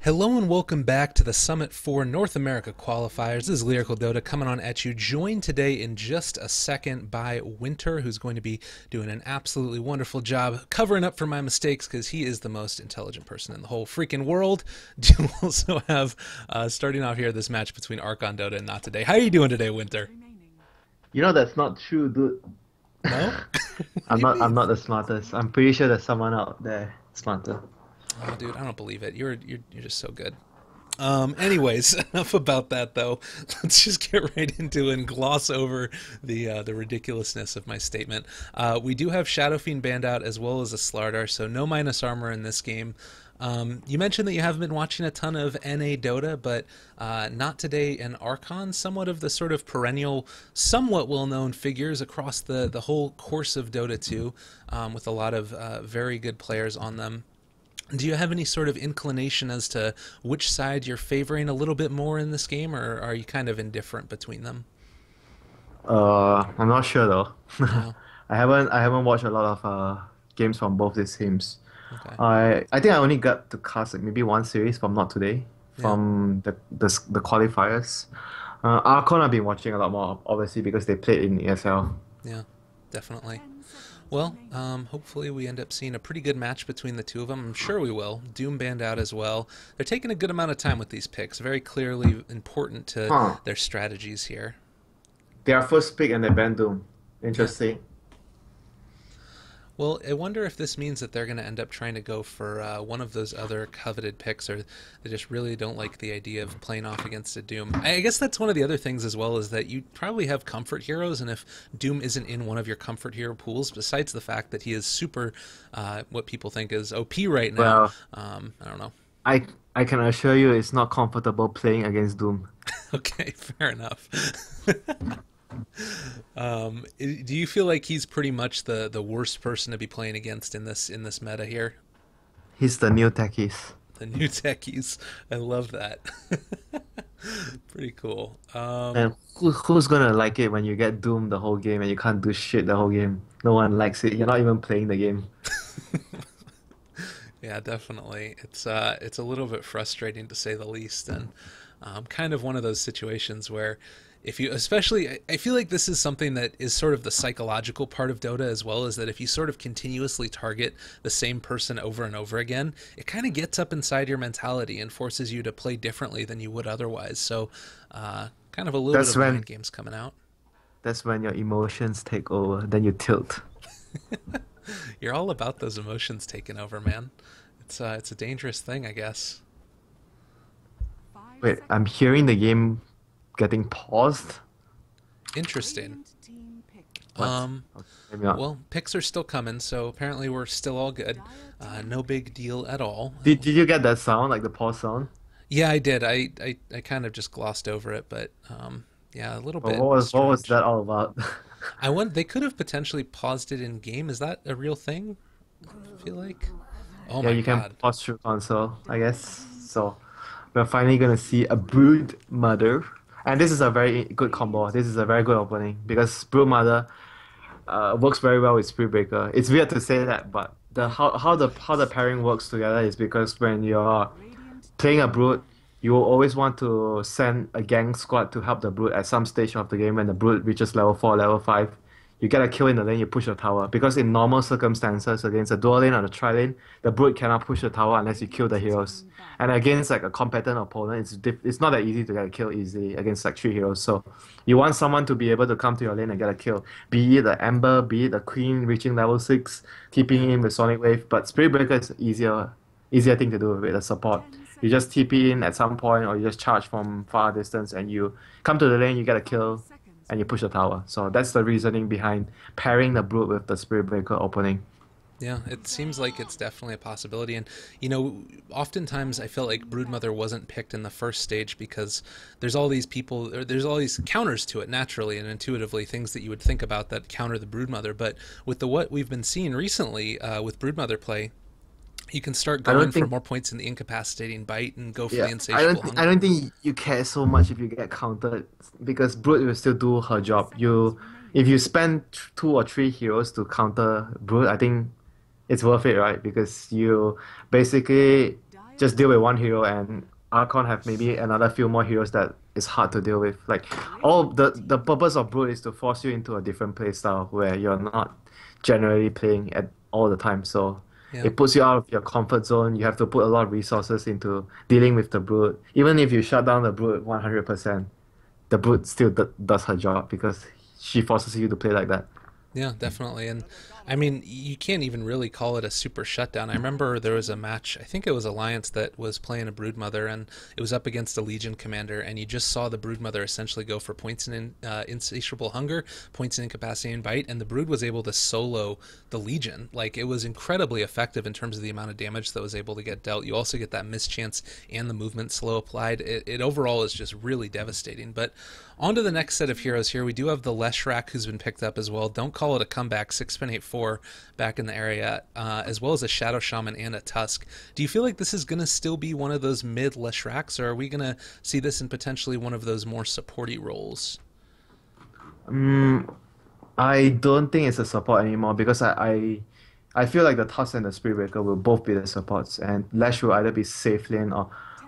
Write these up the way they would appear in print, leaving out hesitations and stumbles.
Hello and welcome back to the Summit 4 North America qualifiers. This is Lyrical Dota coming on at you, joined today in just a second by Winter, who's going to be doing an absolutely wonderful job covering up for my mistakes because he is the most intelligent person in the whole freaking world. You also have, starting off here, this match between Archon Dota and Not Today. How are you doing today, Winter? You know that's not true, dude. No? I'm not the smartest. I'm pretty sure there's someone out there smarter. Oh, dude, I don't believe it. You're just so good. Anyways, enough about that though. Let's just get right into it and gloss over the ridiculousness of my statement. We do have Shadow Fiend banned out as well as a Slardar, so no minus armor in this game. You mentioned that you haven't been watching a ton of NA Dota, but Not Today and Archon, somewhat of the sort of perennial, somewhat well-known figures across the whole course of Dota 2, with a lot of very good players on them. Do you have any sort of inclination as to which side you're favoring a little bit more in this game, or are you kind of indifferent between them? I'm not sure though. No. I haven't watched a lot of games from both these teams. Okay. I think I only got to cast like maybe one series from Not Today, Yeah. from the qualifiers. Archon I've been watching a lot more, obviously because they played in ESL. Yeah. Definitely. Well, hopefully we end up seeing a pretty good match between the two of them. I'm sure we will. Doom banned out as well. They're taking a good amount of time with these picks. Very clearly important to Huh. their strategies here. Their first pick and they banned Doom. Yeah. Interesting. Well, I wonder if this means that they're going to end up trying to go for one of those other coveted picks, or they just really don't like the idea of playing off against a Doom. I guess that's one of the other things as well, is that you probably have comfort heroes, and if Doom isn't in one of your comfort hero pools, besides the fact that he is super, what people think is OP right now, Well, I don't know. I I can assure you it's not comfortable playing against Doom. Okay, fair enough. Do you feel like he's pretty much the worst person to be playing against in this meta here? He's the new techies. The new techies. I love that. Pretty cool. And who's gonna like it when you get doomed the whole game and you can't do shit the whole game? No one likes it. You're not even playing the game. Yeah, definitely. It's a little bit frustrating to say the least, and kind of one of those situations where if you, especially, I feel like this is something that is sort of the psychological part of Dota as well, is that if you sort of continuously target the same person over and over again, it kind of gets up inside your mentality and forces you to play differently than you would otherwise. So, kind of a little bit That's of mind when games coming out. that's when your emotions take over. Then you tilt. You're all about those emotions taking over, man. It's a dangerous thing, I guess. Wait, I'm hearing the game getting paused. Interesting. What? Um, Okay, maybe not. well, picks are still coming, so apparently we're still all good. No big deal at all. Did you get that sound, like the pause sound? Yeah, I did. I kind of just glossed over it, but yeah, a little Or bit what was strange. that all about? I want they could have potentially paused it in game. Is that a real thing? I feel like. Oh Yeah, my you can God. pause through console, I guess. So we're finally gonna see a Brood Mother. And this is a very good combo. This is a very good opening because Brood Mother works very well with Spirit Breaker. It's weird to say that, but the Yeah. how the pairing works together is because when you're playing a Brood, you will always want to send a gang squad to help the Brood at some stage of the game when the Brood reaches level 4, level 5. You get a kill in the lane, you push the tower. Because in normal circumstances, against a dual lane or a tri lane, the Brood cannot push the tower unless you kill the heroes. And against like a competent opponent, it's not that easy to get a kill easily against like three heroes. So you want someone to be able to come to your lane and get a kill. Be it the Ember, be it the Queen reaching level 6, Yeah. TPing in with Sonic Wave. But Spirit Breaker is easier thing to do with the support. You just TP in at some point or you just charge from far distance and you come to the lane, you get a kill and you push the tower. So that's the reasoning behind pairing the Brood with the Spirit Breaker opening. Yeah, it seems like it's definitely a possibility. And, oftentimes I felt like Broodmother wasn't picked in the first stage because there's all these people, or there's all these counters to it naturally and intuitively, things that you would think about that counter the Broodmother. But with the what we've been seeing recently with Broodmother play, you can start I going don't for think more points in the incapacitating bite and go for Yeah, the insatiable I hunger. don't think you care so much if you get countered because Brood will still do her job. If you spend two or three heroes to counter Brood, I think it's worth it, right? Because you basically just deal with one hero, and Archon have maybe another few more heroes that is hard to deal with. Like all the purpose of Brood is to force you into a different play style where you're not generally playing at all the time. So Yeah. it puts you out of your comfort zone. You have to put a lot of resources into dealing with the Brood. Even if you shut down the Brood 100%, the Brood still does her job because she forces you to play like that. Yeah, definitely. And I mean, you can't even really call it a super shutdown. I remember there was a match, I think it was Alliance that was playing a Broodmother, and it was up against a Legion commander, and you just saw the Broodmother essentially go for points in insatiable hunger, points in incapacity and bite, and the Brood was able to solo the Legion. Like, it was incredibly effective in terms of the amount of damage that was able to get dealt. You also get that mischance and the movement slow applied. It overall is just really devastating. But on to the next set of heroes here. We do have the Leshrac, who's been picked up as well. Don't call it a comeback. 6.84 back in the area, as well as a Shadow Shaman and a Tusk. Do you feel like this is going to still be one of those mid Leshracs, or are we going to see this in potentially one of those more supporty roles? I don't think it's a support anymore because I feel like the Tusk and the Spirit Breaker will both be the supports, and Lash will either be safe lane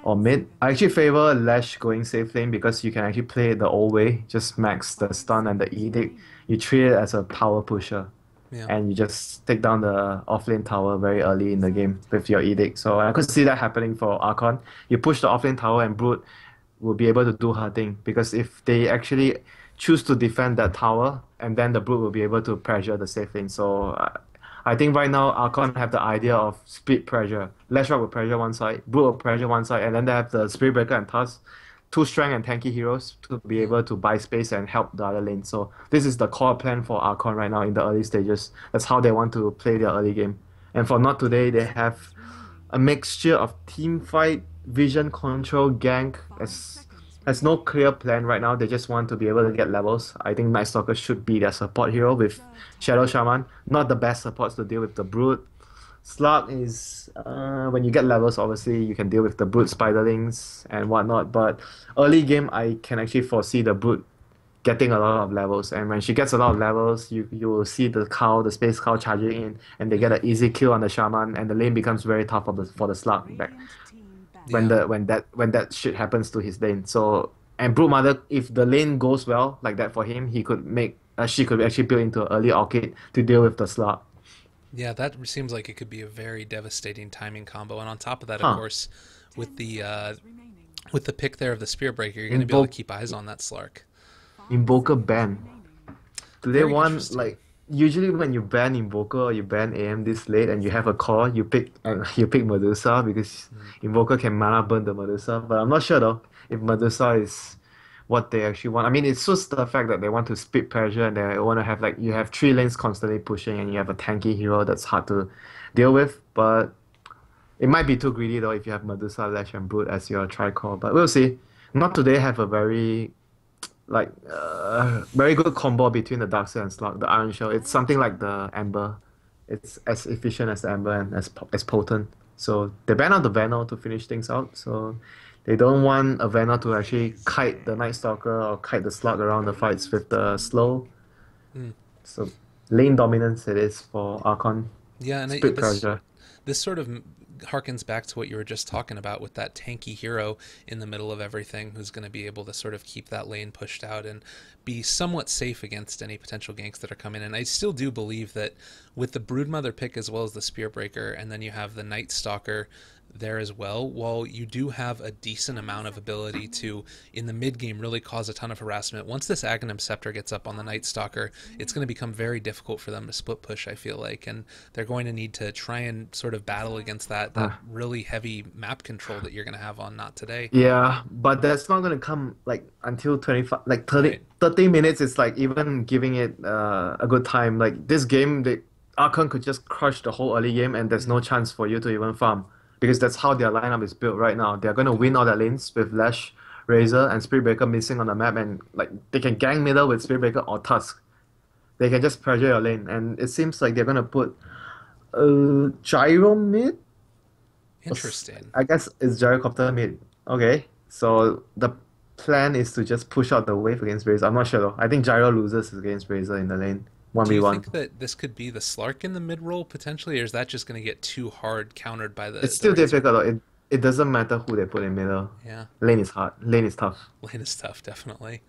or mid. I actually favor Lash going safe lane because you can actually play it the old way, just max the stun and the edict. You treat it as a power pusher, Yeah. and you just take down the offlane tower very early in the game with your edict. So I could see that happening for Archon. You push the offlane tower and Brood will be able to do her thing because if they actually choose to defend that tower, and then the Brood will be able to pressure the safe lane. So I think right now Archon have the idea of split pressure. Leshrac will pressure one side, Brood will pressure one side, and then they have the Spirit Breaker and Tusk, two strength and tanky heroes to be Mm. able to buy space and help the other lane. So this is the core plan for Archon right now in the early stages. That's how they want to play their early game. And for Not Today, they have a mixture of team fight, vision control, gank. Has no clear plan right now. They just want to be able to get levels. I think Night Stalker should be their support hero with Shadow Shaman. Not the best supports to deal with the Brood. Slug is when you get levels, obviously you can deal with the Brood Spiderlings and whatnot. But early game, I can actually foresee the Brood getting a lot of levels. And when she gets a lot of levels, you will see the cow, the space cow charging in, and they get an easy kill on the shaman, and the lane becomes very tough for the slug back Yeah. when that shit happens to his lane. So and Broodmother, if the lane goes well like that for him, he could make she could actually build into an early orchid to deal with the slug. Yeah, that seems like it could be a very devastating timing combo. And on top of that, of Huh. course, with the pick there of the Spear Breaker, you're going to be able to Invoke keep eyes on that Slark. Invoker ban. Do they Very want interesting. like usually when you ban Invoker or you ban AM this late and you have a core, you pick Medusa because Mm. Invoker can mana burn the Medusa. But I'm not sure though if Medusa is what they actually want. I mean, it's just the fact that they want to split pressure and they want to have like you have three lanes constantly pushing and you have a tanky hero that's hard to deal with. But it might be too greedy though if you have Medusa, Lash, and Brood as your tri-core. But we'll see. Not today have a very good combo between the Darkseid and Slug, the Iron Shell. It's something like the Ember. It's as efficient as the Ember and as potent. So they ban out the Venom to finish things out. So they don't want a Venom to actually kite the Night Stalker or kite the Slug around the fights with the slow. Mm. So lane dominance it is for Archon. Yeah, and Split pressure. this sort of harkens back to what you were just talking about with that tanky hero in the middle of everything who's going to be able to sort of keep that lane pushed out and be somewhat safe against any potential ganks that are coming in. I still do believe that with the Broodmother pick as well as the Spearbreaker, and then you have the Night Stalker there as well, while you do have a decent amount of ability to, in the mid game, really cause a ton of harassment. Once this Aghanim Scepter gets up on the Night Stalker, it's going to become very difficult for them to split push, I feel like, and they're going to need to try and sort of battle against that Uh, really heavy map control that you're going to have on Not Today. yeah, but that's not gonna come like until 25, like Right. 30 minutes is like even giving it a good time. Like this game, the Archon could just crush the whole early game and there's no Mm, chance for you to even farm. Because that's how their lineup is built right now. They're gonna yeah. win all their lanes with Lash, Razor, and Spiritbreaker missing on the map and like they can gang middle with Spiritbreaker or Tusk. They can just pressure your lane and it seems like they're gonna put Gyro mid. Interesting. I guess it's Gyrocopter mid. Okay. So the plan is to just push out the wave against Razor. I'm not sure though. I think Gyro loses against Razor in the lane. Do you 1v1. think that this could be the Slark in the mid roll potentially, or is that just going to get too hard countered by It's the still Razor? difficult though. it doesn't matter who they put in middle. Yeah, Lane is hard. Lane is tough. lane is tough, definitely.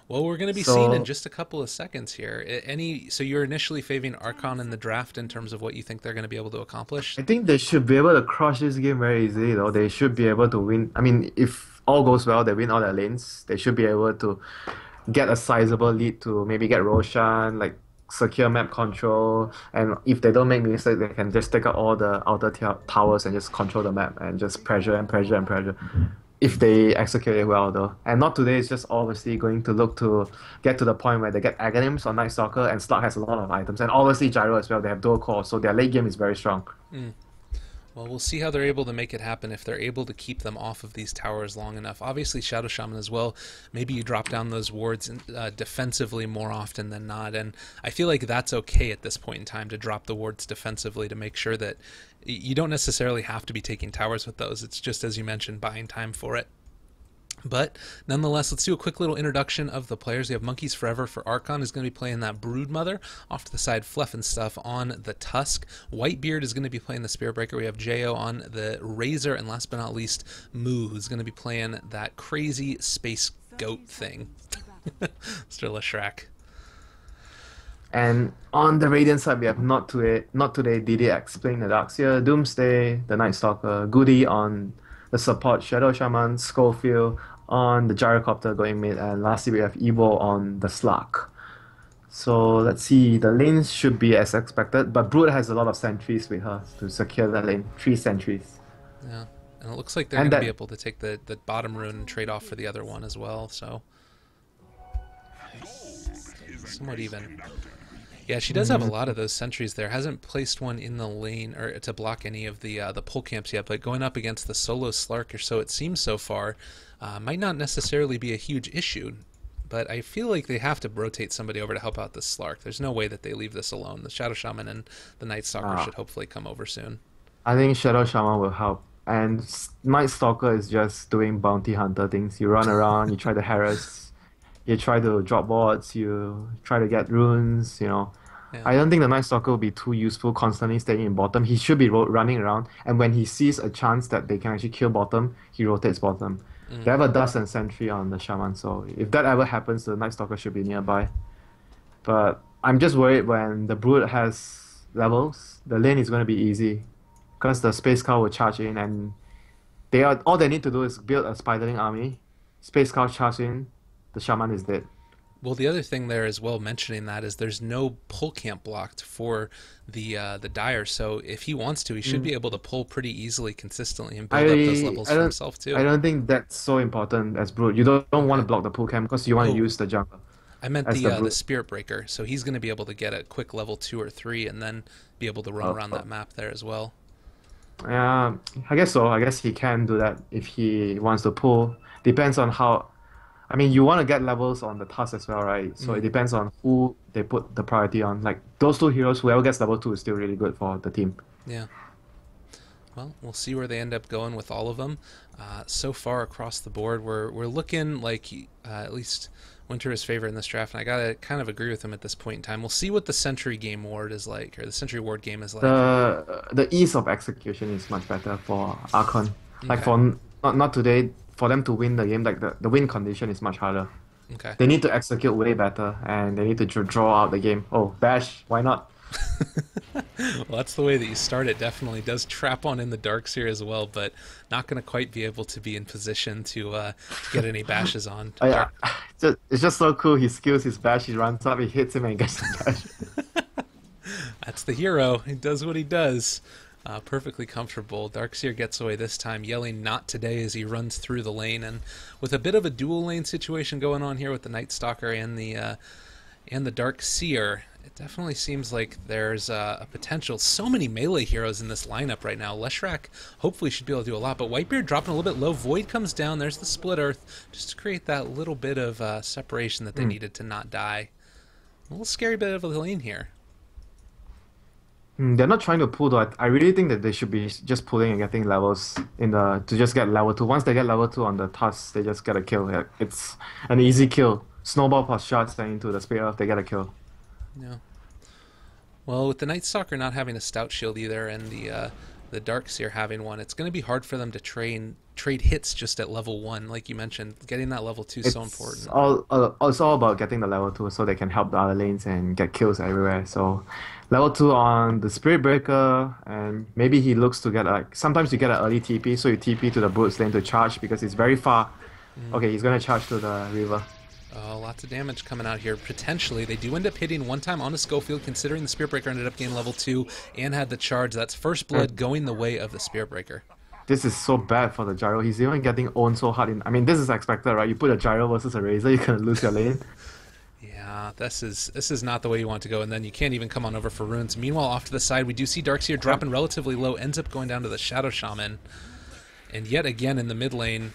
Well, we're going to be seeing in So just a couple of seconds here. Any so you're initially favoring Archon in the draft in terms of what you think they're going to be able to accomplish? I think they should be able to crush this game very easily, though. They should be able to win. I mean, if all goes well, they win all their lanes. They should be able to get a sizable lead to maybe get Roshan, like secure map control. And if they don't make mistakes, they can just take out all the outer towers and just control the map and just pressure and pressure and pressure. If they execute it well, though. And not today, it's just obviously going to look to get to the point where they get Aghanims on Night Stalker, and Slug has a lot of items. And obviously Gyro as well, they have dual core, so their late game is very strong. Mm. Well, we'll see how they're able to make it happen if they're able to keep them off of these towers long enough. Obviously, Shadow Shaman as well. Maybe you drop down those wards defensively more often than not, and I feel like that's okay at this point in time to drop the wards defensively to make sure that you don't necessarily have to be taking towers with those. It's just, as you mentioned, buying time for it. But nonetheless, let's do a quick little introduction of the players. We have Monkeys Forever for Archon, who's going to be playing that Broodmother. Off to the side, Fluff and Stuff on the Tusk. Whitebeard is going to be playing the Spirit Breaker. We have Jo on the Razor. And last but not least, Moo, who's going to be playing that crazy space goat thing. Mr. Leshrac. And on the Radiant side, we have not today, Did explain the Darkseer, Doomsday, the Night Stalker, Goody on the support, Shadow Shaman, Schofield on the Gyrocopter going mid, and lastly we have Evo on the Slug. So let's see, the lanes should be as expected, but Brood has a lot of sentries with her to secure the lane, 3 sentries. Yeah. And it looks like they're And going to be that able to take the bottom rune and trade off for the other one as well, so somewhat even. Yeah, she does have a lot of those sentries there. Hasn't placed one in the lane or to block any of the pull camps yet, but going up against the solo Slark, or so it seems so far, might not necessarily be a huge issue. But I feel like they have to rotate somebody over to help out the Slark. There's no way that they leave this alone. The Shadow Shaman and the Night Stalker should hopefully come over soon. I think Shadow Shaman will help. And Night Stalker is just doing bounty hunter things. You run around, you try to harass, you try to drop boards, you try to get runes, you know. Yeah. I don't think the Night Stalker will be too useful constantly staying in bottom. He should be running around, and when he sees a chance that they can actually kill bottom, he rotates bottom. They have a Dust and Sentry on the Shaman, so if that ever happens, the Night Stalker should be nearby. But I'm just worried when the Brood has levels, the lane is going to be easy, because the Space Cow will charge in, and all they need to do is build a Spiderling army, Space Cow charge in, the Shaman is dead. Well, the other thing there as well, mentioning that, is there's no pull camp blocked for the Dire. So if he wants to, he should be able to pull pretty easily, consistently, and build up those levels I for don't himself too. I don't think that's so important as Brood. You don't want to block the pull cam because you want to Oh, use the jungle I meant as the the the Brood. Spirit Breaker. So he's going to be able to get a quick level 2 or 3, and then be able to run around Oh. that map there as well. Yeah, I guess so. I guess he can do that if he wants to pull. Depends on how. I mean, you want to get levels on the task as well, right? So it Mm, depends on who they put the priority on. Like those 2 heroes, whoever gets level 2 is still really good for the team. yeah. Well, we'll see where they end up going with all of them. So far across the board, we're looking like at least Winter is favorite in this draft, and I gotta kind of agree with him at this point in time. We'll see what the Sentry Game Ward is like, or the Sentry Ward game is like. The ease of execution is much better for Archon. Like Okay. for not today, for them to win the game, like the win condition is much harder. Okay. They need to execute way better, and they need to draw out the game. Oh, Bash, why not? Well, that's the way that you start it. Definitely does trap on in the Darkseer as well, but not going to quite be able to be in position to get any bashes on. Oh, yeah, it's just so cool. He skills his Bash, he runs up, he hits him, and gets the Bash. That's the hero. He does what he does. Perfectly comfortable. Darkseer gets away this time, yelling "Not today" as he runs through the lane, and with a bit of a dual lane situation going on here with the Night Stalker and the Darkseer. It definitely seems like there's a potential. So many melee heroes in this lineup right now. Leshrac hopefully should be able to do a lot, but Whitebeard dropping a little bit low. Void comes down. There's the Split Earth, just to create that little bit of separation that they needed to not die. A little scary bit of a lane here. They're not trying to pull though. I really think that they should be just pulling and getting levels in the to just get level 2. Once they get level 2 on the task, they just get a kill. Like, it's an easy kill. Snowball plus shots and into the Spirit Earth, they get a kill. Yeah. Well, with the Night Stalker not having a stout shield either, and the the Darkseer having one, it's going to be hard for them to trade hits just at level 1, like you mentioned. Getting that level 2 is so important. It's all about getting the level 2 so they can help the other lanes and get kills everywhere. So level 2 on the Spirit Breaker, and maybe he looks to get like sometimes you get an early TP, so you TP to the Brute's lane to charge because it's very far. Okay, he's gonna charge to the river. Oh, lots of damage coming out here. Potentially, they do end up hitting one time on a Schofield, considering the Spirit Breaker ended up getting level 2 and had the charge. That's first blood going the way of the Spirit Breaker. This is so bad for the Gyro. He's even getting owned so hard. I mean, this is expected, right? You put a Gyro versus a Razor, you're gonna lose your lane. Yeah, this is not the way you want to go, and then you can't even come on over for runes. Meanwhile, off to the side, we do see Darkseer dropping relatively low, ends up going down to the Shadow Shaman. And yet again in the mid lane,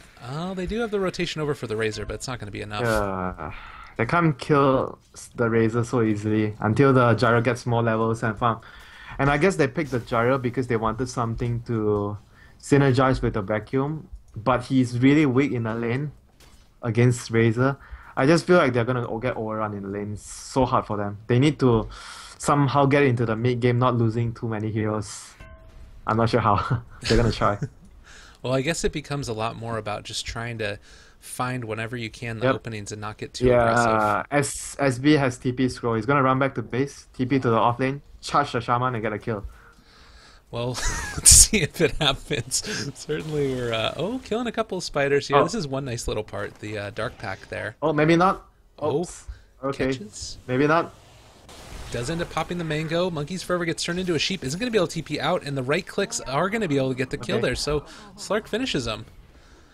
they do have the rotation over for the Razor, but it's not going to be enough. Yeah, they can't kill the Razor so easily until the Gyro gets more levels and farm. And I guess they picked the Gyro because they wanted something to synergize with the Vacuum, but he's really weak in the lane against Razor. I just feel like they're going to get overrun in the lane. It's so hard for them. They need to somehow get into the mid game, not losing too many heroes. I'm not sure how. They're going to try. Well, I guess it becomes a lot more about just trying to find whenever you can the openings and not get too aggressive. Yeah, SB has TP scroll. He's gonna run back to base, TP to the off lane, charge the Shaman and get a kill. Well, let's see if it happens. Certainly we're, killing a couple of spiders here. This is one nice little part, the Dark Pack there. Oh, maybe not. Oops. Okay. Catches. Maybe not. Does end up popping the mango. Monkey's Forever gets turned into a sheep. Isn't going to be able to TP out, and the right clicks are going to be able to get the kill there. So Slark finishes him.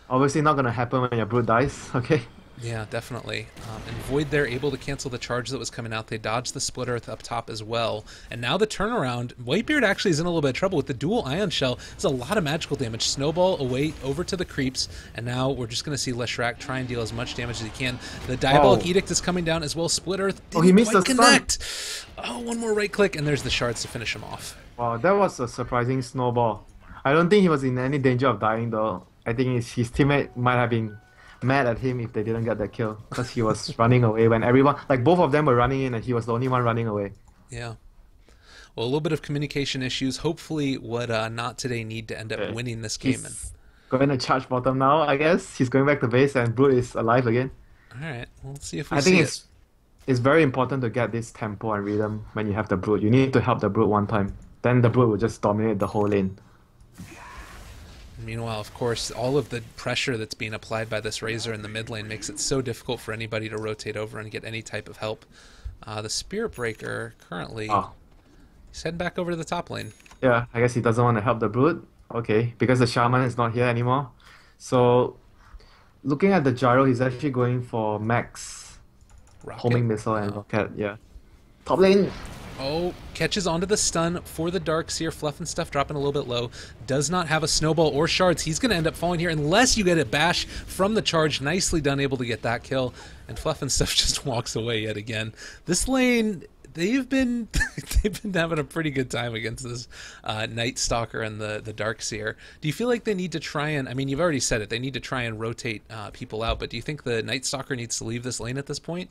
Obviously not gonna happen when your Brute dies. Okay. Yeah, definitely. And Void there able to cancel the charge that was coming out. They dodged the Split Earth up top as well. And now the turnaround. Whitebeard actually is in a little bit of trouble with the dual Ion Shell. There's a lot of magical damage. Snowball away over to the creeps. And now we're just going to see Leshrac try and deal as much damage as he can. The Diabolic Edict is coming down as well. Split Earth didn't he missed quite the connect. Oh, one more right click, and there's the shards to finish him off. Wow, that was a surprising snowball. I don't think he was in any danger of dying though. I think his teammate might have been mad at him if they didn't get that kill because he was running away when everyone, like both of them were running in and he was the only one running away. Yeah. Well, a little bit of communication issues. Hopefully would Not Today need to end up winning this game. He's going to charge bottom now, I guess. He's going back to base and Brute is alive again. Alright, well, let's see if we I think it's very important to get this tempo and rhythm when you have the Brute. You need to help the Brute one time. Then the Brute will just dominate the whole lane. Meanwhile, of course, all of the pressure that's being applied by this Razor in the mid lane makes it so difficult for anybody to rotate over and get any type of help. The Spirit Breaker currently he's heading back over to the top lane. Yeah, I guess he doesn't want to help the Brute. Okay, because the Shaman is not here anymore. So, looking at the Gyro, he's actually going for max homing missile and rocket. Yeah, top lane. Oh, catches onto the stun for the Darkseer. Fluff and Stuff dropping a little bit low. Does not have a snowball or shards. He's going to end up falling here unless you get a bash from the charge. Nicely done, able to get that kill. And Fluff and Stuff just walks away yet again. This lane, they've been having a pretty good time against this Night Stalker and the Darkseer. Do you feel like they need to try and, I mean, you've already said it, they need to try and rotate people out, but do you think the Night Stalker needs to leave this lane at this point?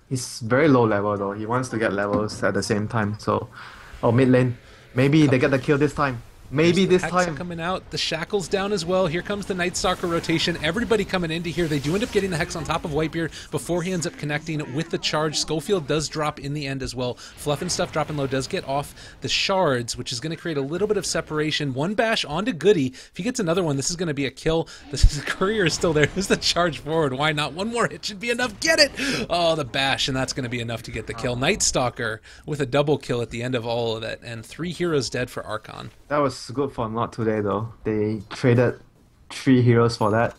He's very low level though. He wants to get levels at the same time. So, mid lane. Maybe they get the kill this time. Maybe this time. Coming out, the Shackle's down as well. Here comes the Night Stalker rotation. Everybody coming into here. They do end up getting the Hex on top of Whitebeard before he ends up connecting with the charge. Schofield does drop in the end as well. Fluff and Stuff dropping low does get off the shards, which is going to create a little bit of separation. One bash onto Goody. If he gets another one, this is going to be a kill. The courier is still there. There's the charge forward. Why not? One more hit should be enough. Get it! Oh, the bash, and that's going to be enough to get the kill. Night Stalker with a double kill at the end of all of it, and 3 heroes dead for Archon. That was good for Not Today though. They traded 3 heroes for that.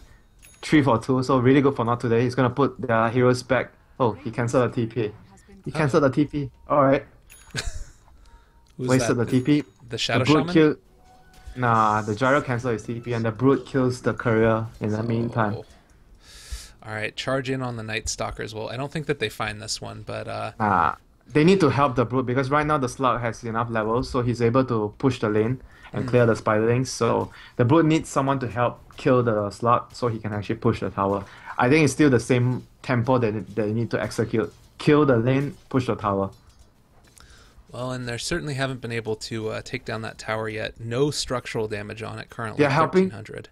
3 for 2, so really good for Not Today. He's gonna put their heroes back. Oh, he cancelled the TP. He cancelled the TP. Alright. Wasted the TP. The Shadow Shaman? Nah, the Gyro cancelled his TP and the Brute kills the courier in the meantime. Alright, charge in on the Night Stalker as well. I don't think that they find this one, but they need to help the Brute because right now the Slug has enough levels, so he's able to push the lane and clear the spiderlings. So the Brute needs someone to help kill the Slug so he can actually push the tower. I think it's still the same tempo that they need to execute. Kill the lane, push the tower. Well, and they certainly haven't been able to take down that tower yet. No structural damage on it currently, They're helping 1300.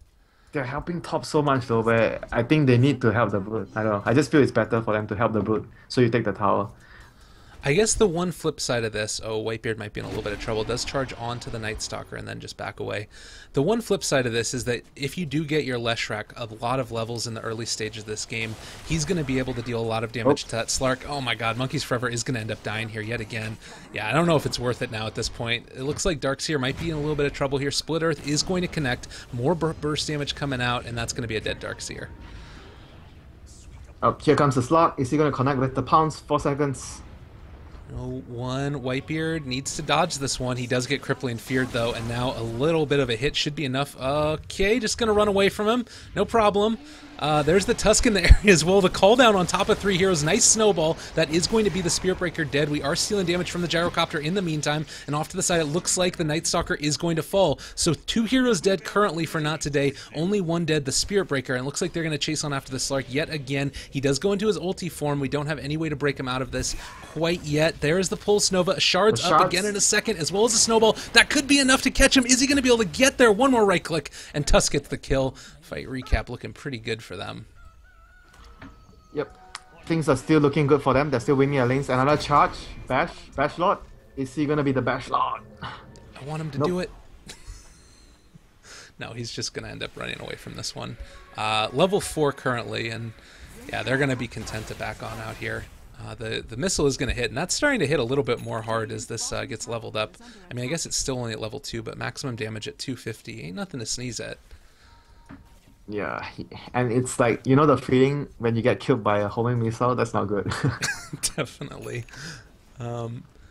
they're helping top so much though, but I think they need to help the Brood. I don't know. I just feel it's better for them to help the Brood. So you take the tower. I guess the one flip side of this, oh, Whitebeard might be in a little bit of trouble, does charge onto the Night Stalker and then just back away. The one flip side of this is that if you do get your Leshrac a lot of levels in the early stages of this game, he's going to be able to deal a lot of damage to that Slark. Oh my god, Monkeys Forever is going to end up dying here yet again. Yeah, I don't know if it's worth it now at this point. It looks like Darkseer might be in a little bit of trouble here. Split Earth is going to connect, more burst damage coming out, and that's going to be a dead Darkseer. Oh, here comes the slot. Is he going to connect with the pounce? 4 seconds. No one. Whitebeard needs to dodge this one. He does get crippling feared though, and now a little bit of a hit should be enough. Okay, just gonna run away from him. No problem. There's the Tusk in the area as well. The call down on top of 3 heroes. Nice snowball. That is going to be the Spirit Breaker dead. We are stealing damage from the Gyrocopter in the meantime. And off to the side, it looks like the Night Stalker is going to fall. So 2 heroes dead currently for not today. Only 1 dead, the Spirit Breaker. And it looks like they're going to chase on after the Slark yet again. He does go into his ulti form. We don't have any way to break him out of this quite yet. There's the Pulse Nova. Shard's up again in a second, as well as a Snowball. That could be enough to catch him. Is he going to be able to get there? One more right click, and Tusk gets the kill. Fight recap looking pretty good for them. Yep. Things are still looking good for them. They're still winning their lanes. Another charge. Bash Lord. Is he gonna be the Bash Lord? I want him to do it. No, he's just gonna end up running away from this one. Level 4 currently, and yeah, they're gonna be content to back on out here. The missile is gonna hit, and that's starting to hit a little bit more hard as this gets leveled up. I mean, I guess it's still only at level 2, but maximum damage at 250 ain't nothing to sneeze at. Yeah, and it's like, you know the feeling when you get killed by a homing missile? That's not good. Definitely.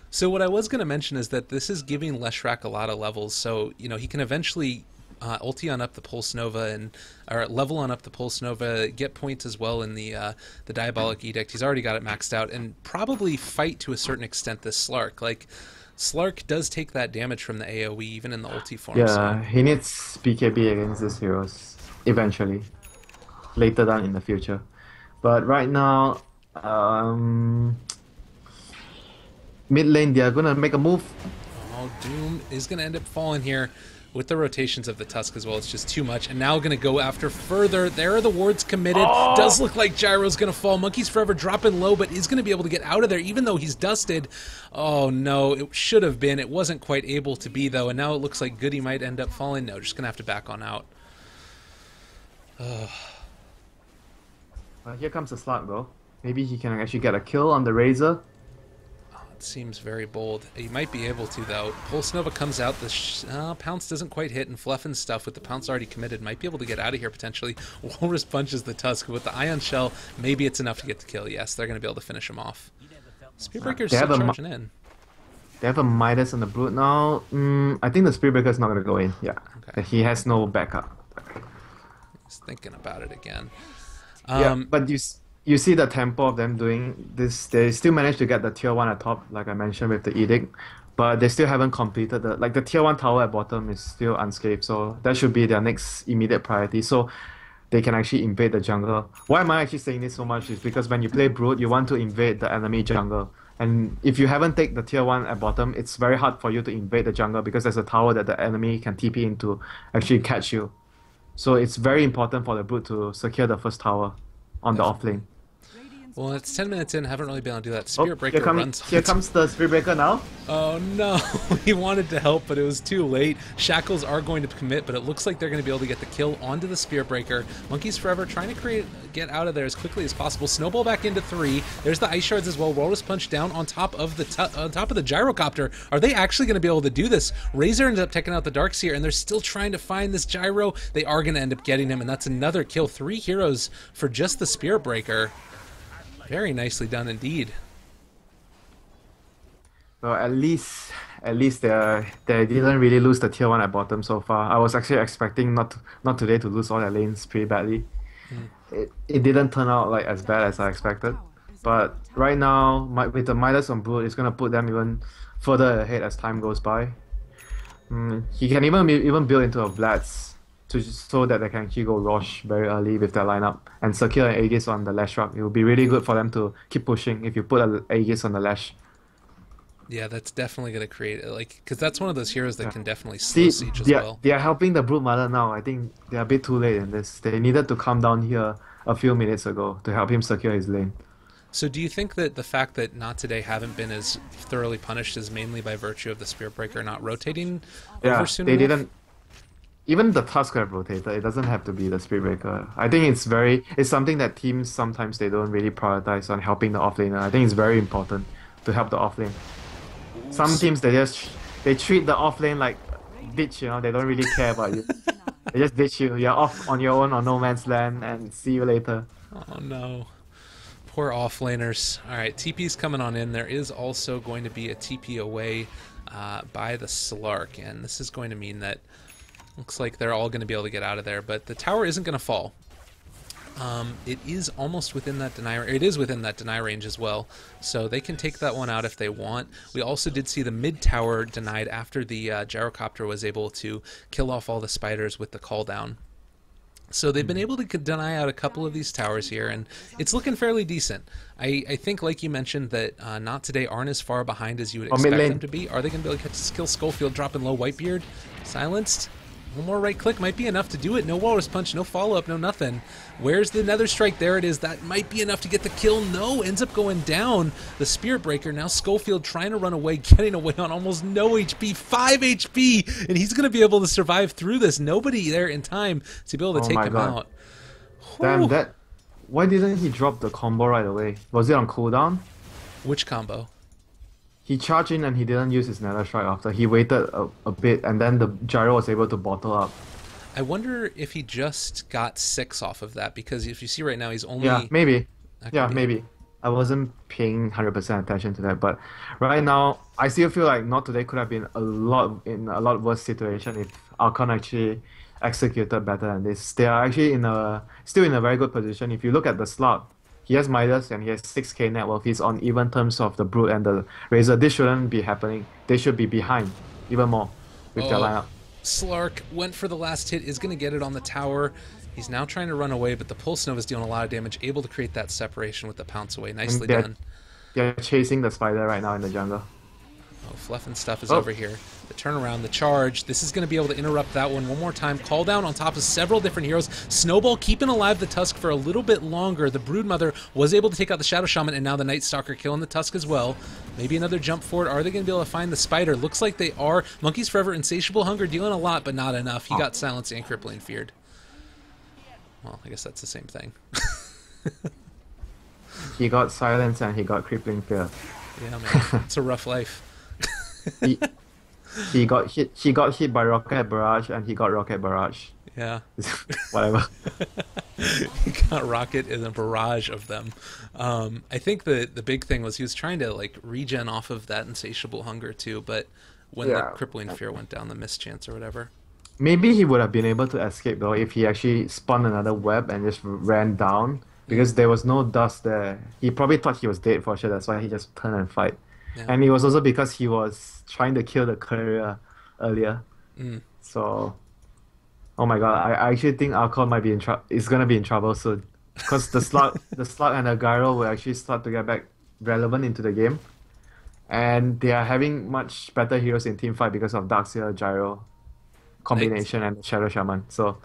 So what I was going to mention is that this is giving Leshrac a lot of levels, so you know he can eventually ulti on up the Pulse Nova or level on up the Pulse Nova, get points as well in the Diabolic Edict. He's already got it maxed out, and probably fight to a certain extent this Slark. Like, Slark does take that damage from the AoE even in the ulti form. Yeah, so. he needs BKB against these heroes eventually, later down in the future. But right now, mid lane, they are gonna make a move. Oh, Doom is gonna end up falling here with the rotations of the Tusk as well. It's just too much, and now gonna go after further. There are the wards committed. Oh! Does look like Gyro's gonna fall. Monkeys Forever dropping low, but is gonna be able to get out of there even though he's dusted. Oh no, it should have been. It wasn't quite able to be though, and now it looks like Goody might end up falling. No, just gonna have to back on out. Here comes the slot though. Maybe he can actually get a kill on the Razor. It seems very bold. He might be able to, though. Pulse Nova comes out. The Pounce doesn't quite hit, and Fluff and stuff with the Pounce already committed might be able to get out of here potentially. Walrus punches the Tusk. With the Ion Shell, maybe it's enough to get the kill. Yes, they're going to be able to finish him off. Spear Breaker's still charging in. They have a Midas on the Brood now. I think the Spear Breaker is not going to go in. Yeah, okay. He has no backup. He's thinking about it again. Yeah, but you see the tempo of them doing this. They still managed to get the tier 1 at top, like I mentioned with the Edict, but they still haven't completed the tier 1 tower at bottom is still unscathed, so that should be their next immediate priority, so they can actually invade the jungle. Why am I actually saying this so much is because when you play Brood, you want to invade the enemy jungle, and if you haven't taken the tier 1 at bottom, it's very hard for you to invade the jungle because there's a tower that the enemy can TP into actually catch you. So it's very important for the Brood to secure the first tower on the offlane. Well, it's 10 minutes in. Haven't really been able to do that. Spirit Breaker runs. Here comes the Spirit Breaker now. Oh no! He wanted to help, but it was too late. Shackles are going to commit, but it looks like they're going to be able to get the kill onto the Spirit Breaker. Monkeys Forever trying to get out of there as quickly as possible. Snowball back into 3. There's the Ice Shards as well. Walrus Punch down on top of the Gyrocopter. Are they actually going to be able to do this? Razor ends up taking out the Darkseer, and they're still trying to find this Gyro. They are going to end up getting him, and that's another kill. 3 heroes for just the Spirit Breaker. Very nicely done indeed. Well, at least they didn't really lose the tier 1 at bottom so far. I was actually expecting not today to lose all their lanes pretty badly. It didn't turn out like as bad as I expected. But right now, with the Midas on Brood, it's gonna put them even further ahead as time goes by. He can even build into a Blitz so that they can actually go Rosh very early with their lineup and secure an Aegis on the Leshrac. It will be really good for them to keep pushing if you put an Aegis on the Lesh. Yeah, that's definitely going to create like because that's one of those heroes that Yeah. can definitely slow See, siege as they are, well. they are helping the Brood Mother now. I think they are a bit too late in this. They needed to come down here a few minutes ago to help him secure his lane. So do you think that the fact that not today haven't been as thoroughly punished is mainly by virtue of the Spirit Breaker not rotating over Yeah, soon they enough? didn't. Even the Tusk have rotated. It doesn't have to be the Spirit Breaker. I think it's something that teams sometimes they don't really prioritize on helping the offlaner. I think it's very important to help the offlane. Ooh, Some teams they treat the offlane like ditch, they don't really care about you. They just ditch you. You're off on your own on no man's land and see you later. oh no. Poor offlaners. Alright, TP's coming on in. There is also going to be a TP away by the Slark, and this is going to mean that looks like they're all going to be able to get out of there, but the tower isn't going to fall. It is almost within that deny. It is within that deny range as well, so they can take that one out if they want. We also did see the mid tower denied after the gyrocopter was able to kill off all the spiders with the call down. So they've been able to deny out a couple of these towers here, and it's looking fairly decent. I think, like you mentioned, that not today aren't as far behind as you would Oh, mid expect them lane. to be. Are they going to be able to kill Schofield, dropping low Whitebeard? Silenced? One more right click might be enough to do it. No Walrus Punch, no follow-up, no nothing. Where's the Nether Strike? There it is. That might be enough to get the kill. No, ends up going down. The Spirit Breaker. Now Schofield trying to run away, getting away on almost no HP. 5 HP! And he's going to be able to survive through this. Nobody there in time to be able to Oh take my him God. out. Damn Whew. that. Why didn't he drop the combo right away? Was it on cooldown? Which combo? He charged in and he didn't use his Nether Strike after. He waited a bit and then the gyro was able to bottle up. I wonder if he just got 6 off of that, because if you see right now, he's Yeah, only... maybe. That Yeah, could be it. maybe. I wasn't paying 100% attention to that, but right now I still feel like not today could have been a lot worse situation if Archon actually executed better than this. They are actually still in a very good position. If you look at the slot, he has Midas and he has 6k net worth. He's on even terms of the Brute and the Razor. This shouldn't be happening. They should be behind even more with their Oh, lineup. Slark went for the last hit, is going to get it on the tower. He's now trying to run away, but the Pulse Nova is dealing a lot of damage, able to create that separation with the Pounce Away. And Nicely done. they're chasing the spider right now in the jungle. Oh, Fluff and Stuff is Oh, over here. The turnaround, the charge. This is going to be able to interrupt that one more time. Call down on top of several different heroes. Snowball keeping alive the Tusk for a little bit longer. The Broodmother was able to take out the Shadow Shaman, and now the Night Stalker killing the Tusk as well. Maybe another jump forward. Are they going to be able to find the Spider? Looks like they are. Monkey's Forever, Insatiable Hunger, dealing a lot, but not enough. He got silenced and crippling feared. Well, I guess that's the same thing. he got silence and he got crippling fear. Yeah, man. It's a rough life. He he got hit by Rocket Barrage and he got Rocket Barrage. Yeah. Whatever. He got Rocket in a barrage of them. I think the big thing was he was trying to like regen off of that Insatiable Hunger too, but when the Yeah. Crippling Fear went down, the mischance or whatever. Maybe he would have been able to escape though if he actually spun another web and just ran down because there was no dust there. He probably thought he was dead for sure. That's why he just turned and fight. Yeah. And it was also because he was trying to kill the courier earlier. Mm. So, oh my god, I actually think Archon might be in trouble. Is gonna be in trouble soon, because the slug and the gyro will actually start to get back relevant into the game, and they are having much better heroes in team fight because of Darkseer gyro combination and the Shadow Shaman. So,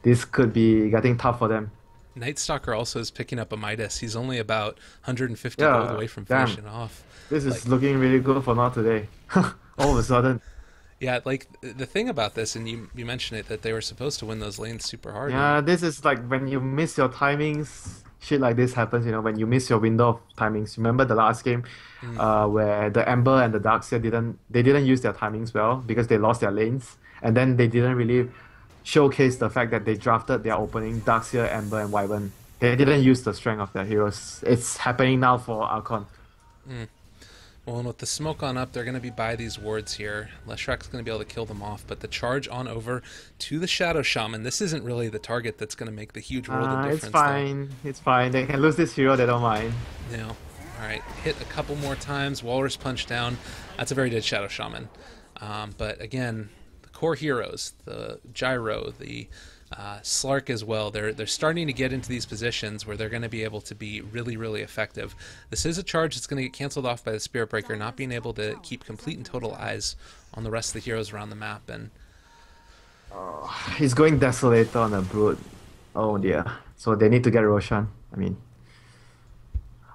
this could be getting tough for them. Night Stalker also is picking up a Midas. He's only about 150 Yeah, gold away from damn. finishing off. This is Like- looking really good for not today. All of a sudden. Yeah, like the thing about this, and you mentioned it, that they were supposed to win those lanes super hard. Yeah, this is like when you miss your timings, shit like this happens, when you miss your window of timings. Remember the last game where the Ember and the Darkseer didn't use their timings well because they lost their lanes, and then they didn't really showcase the fact that they drafted their opening Darkseer, Ember, and Wyvern. They didn't use the strength of their heroes. It's happening now for Archon. Well, and with the smoke on up, they're going to be by these wards here. Leshrak's going to be able to kill them off, but the charge on over to the Shadow Shaman, this isn't really the target that's going to make the huge world of difference. It's fine. It's fine. They can lose this hero. They don't mind. Though. You know, all right, hit a couple more times. Walrus Punch down. That's a very dead Shadow Shaman. But again, the core heroes, the Gyro, the Slark as well. They're starting to get into these positions where they're going to be able to be really, really effective. This is a charge that's going to get canceled off by the Spirit Breaker, not being able to keep complete and total eyes on the rest of the heroes around the map. And He's going Desolator on a Brute. Oh dear. So they need to get Roshan. I mean,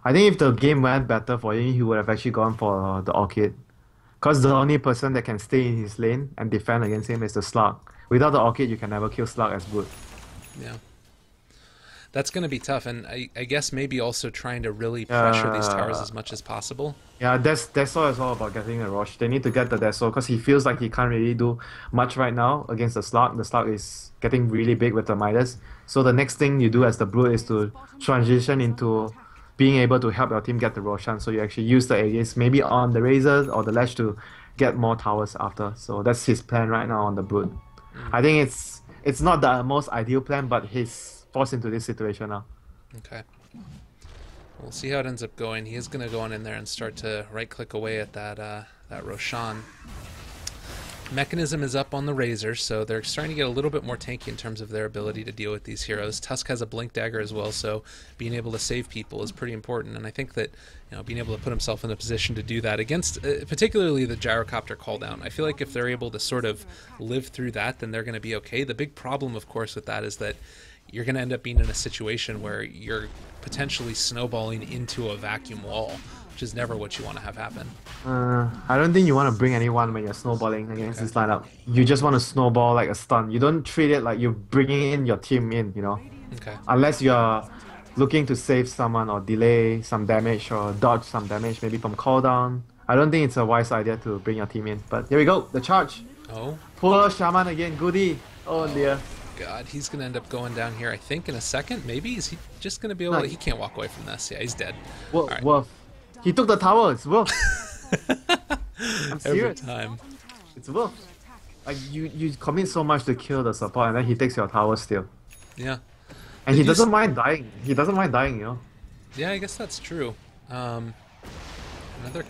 I think if the game went better for him, he would have actually gone for the Orchid. Because the only person that can stay in his lane and defend against him is the Slug. Without the Orchid, you can never kill Slug as Brute. yeah, that's going to be tough. And I guess maybe also trying to really pressure these towers as much as possible. Yeah, Deso is all about getting a Rosh. They need to get the Deso because he feels like he can't really do much right now against the Slug. The Slug is getting really big with the Midas. So the next thing you do as the Brute is to transition into being able to help your team get the Roshan. So you actually use the Aegis maybe on the Razor or the Ledge to get more towers after. So that's his plan right now on the Brute. I think it's not the most ideal plan, but he's forced into this situation now. Okay. We'll see how it ends up going. He is going to go on in there and start to right-click away at that Roshan. Mechanism is up on the Razor, so they're starting to get a little bit more tanky in terms of their ability to deal with these heroes. Tusk has a Blink Dagger as well, so being able to save people is pretty important. And I think that, you know, being able to put himself in a position to do that against, particularly the Gyrocopter call down, I feel like if they're able to sort of live through that, then they're going to be okay. The big problem, of course, with that is that you're going to end up being in a situation where you're potentially snowballing into a vacuum wall, which is never what you want to have happen. I don't think you want to bring anyone when you're snowballing against this lineup. You just want to snowball like a stun. You don't treat it like you're bringing in your team in, you know? Okay. Unless you're looking to save someone or delay some damage or dodge some damage, maybe from cooldown. I don't think it's a wise idea to bring your team in. But here we go, the charge. Oh. Poor Shaman again, goody. Oh dear. God, he's going to end up going down here, I think, in a second. Maybe? Is he just going to be able to... He can't walk away from this. Yeah, he's dead. Right. Worth. He took the tower. It's worth. I'm serious. Every time. It's worth. Like you commit so much to kill the support, and then he takes your tower still. Yeah. And he doesn't mind dying. He doesn't mind dying, you know. Yeah, I guess that's true. Another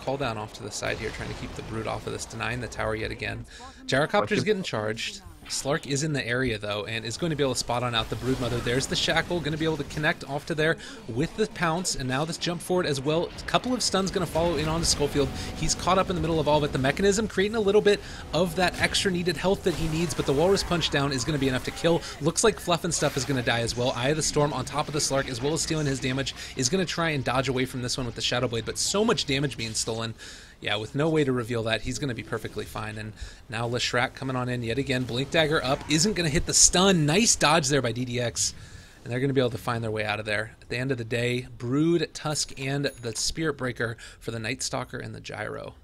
call down off to the side here, trying to keep the Brute off of this, denying the tower yet again. Gyrocopter's getting charged. Slark is in the area, though, and is going to be able to spot on out the Broodmother. There's the Shackle, going to be able to connect off to there with the Pounce, and now this jump forward as well. A couple of stuns going to follow in onto Schofield. He's caught up in the middle of all of it. The Mechanism creating a little bit of that extra needed health that he needs, but the Walrus Punch down is going to be enough to kill. Looks like Fluff and Stuff is going to die as well. Eye of the Storm on top of the Slark, as well as stealing his damage, is going to try and dodge away from this one with the Shadow Blade, but so much damage being stolen. Yeah, with no way to reveal that, he's going to be perfectly fine. And now Leshrac coming on in yet again. Blink Dagger up. Isn't going to hit the stun. Nice dodge there by DDX. And they're going to be able to find their way out of there. At the end of the day, Brood, Tusk, and the Spirit Breaker for the Night Stalker and the Gyro.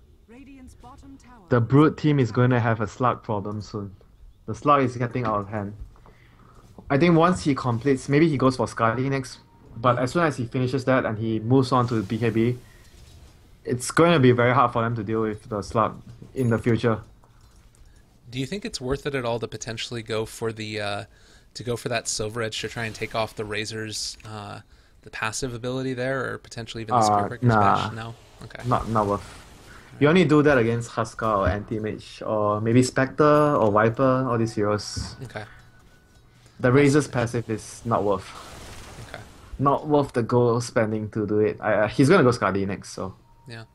The Brood team is going to have a Slug problem soon. The Slug is getting out of hand. I think once he completes, maybe he goes for Scarly next. But as soon as he finishes that and he moves on to BKB, it's going to be very hard for them to deal with the Slug in the future. Do you think it's worth it at all to potentially go for the that Silver Edge to try and take off the Razor's the passive ability there, or potentially even the Spirit Breaker's bash? No, okay, not worth. You only do that against Huskar or Anti-Mage or maybe Spectre or Viper, all these heroes. Okay. The Razor's passive is not worth. Okay. Not worth the gold spending to do it. He's gonna go Skadi next, so. Yeah.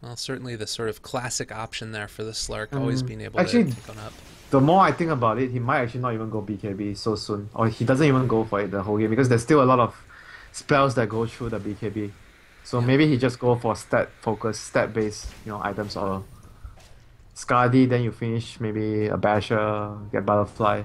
Well, certainly the sort of classic option there for the Slark, always being able to take on up. The more I think about it, he might actually not even go BKB so soon. Or he doesn't even go for it the whole game, because there's still a lot of spells that go through the BKB. So maybe he just go for stat-focused, stat-based, items, or Skadi, then you finish maybe a Basher, get Butterfly.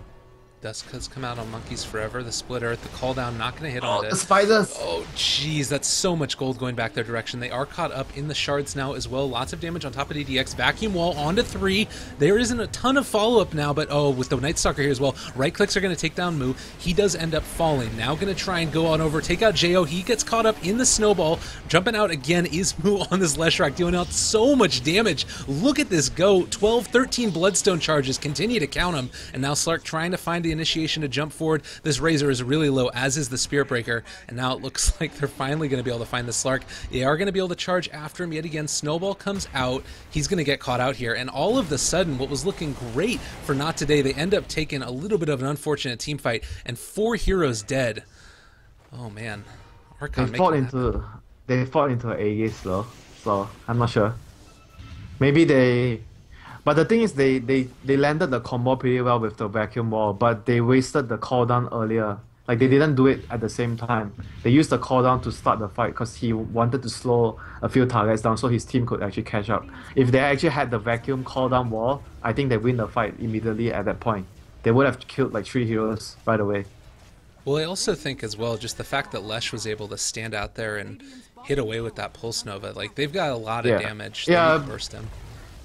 Dusk has come out on Monkeys Forever. The Split Earth, the call down, not going to hit on it. The spiders! Oh, jeez, that's so much gold going back their direction. They are caught up in the shards now as well. Lots of damage on top of DDX. Vacuum Wall onto 3. There isn't a ton of follow-up now, but with the Night Stalker here as well. Right clicks are going to take down Moo. He does end up falling. Now going to try and go on over, take out Jo. He gets caught up in the snowball. Jumping out again is Moo on this Leshrac, dealing out so much damage. Look at this go. 12, 13 Bloodstone charges. Continue to count him. And now Slark trying to find the initiation to jump forward. This Razor is really low, as is the Spirit Breaker, and now it looks like they're finally going to be able to find the Slark. They are going to be able to charge after him yet again. Snowball comes out. He's going to get caught out here, and all of a sudden, what was looking great for Not Today, they end up taking a little bit of an unfortunate team fight, and 4 heroes dead. Oh man, Archon they fought into an Aegis though, so I'm not sure. Maybe they, but the thing is they landed the combo pretty well with the vacuum wall, but they wasted the cooldown earlier. Like they didn't do it at the same time. They used the cooldown to start the fight because he wanted to slow a few targets down so his team could actually catch up. If they actually had the vacuum cooldown wall, I think they win the fight immediately at that point. They would have killed like 3 heroes right away. Well, I also think as well, just the fact that Lesh was able to stand out there and hit away with that Pulse Nova, like they've got a lot of damage. They burst him.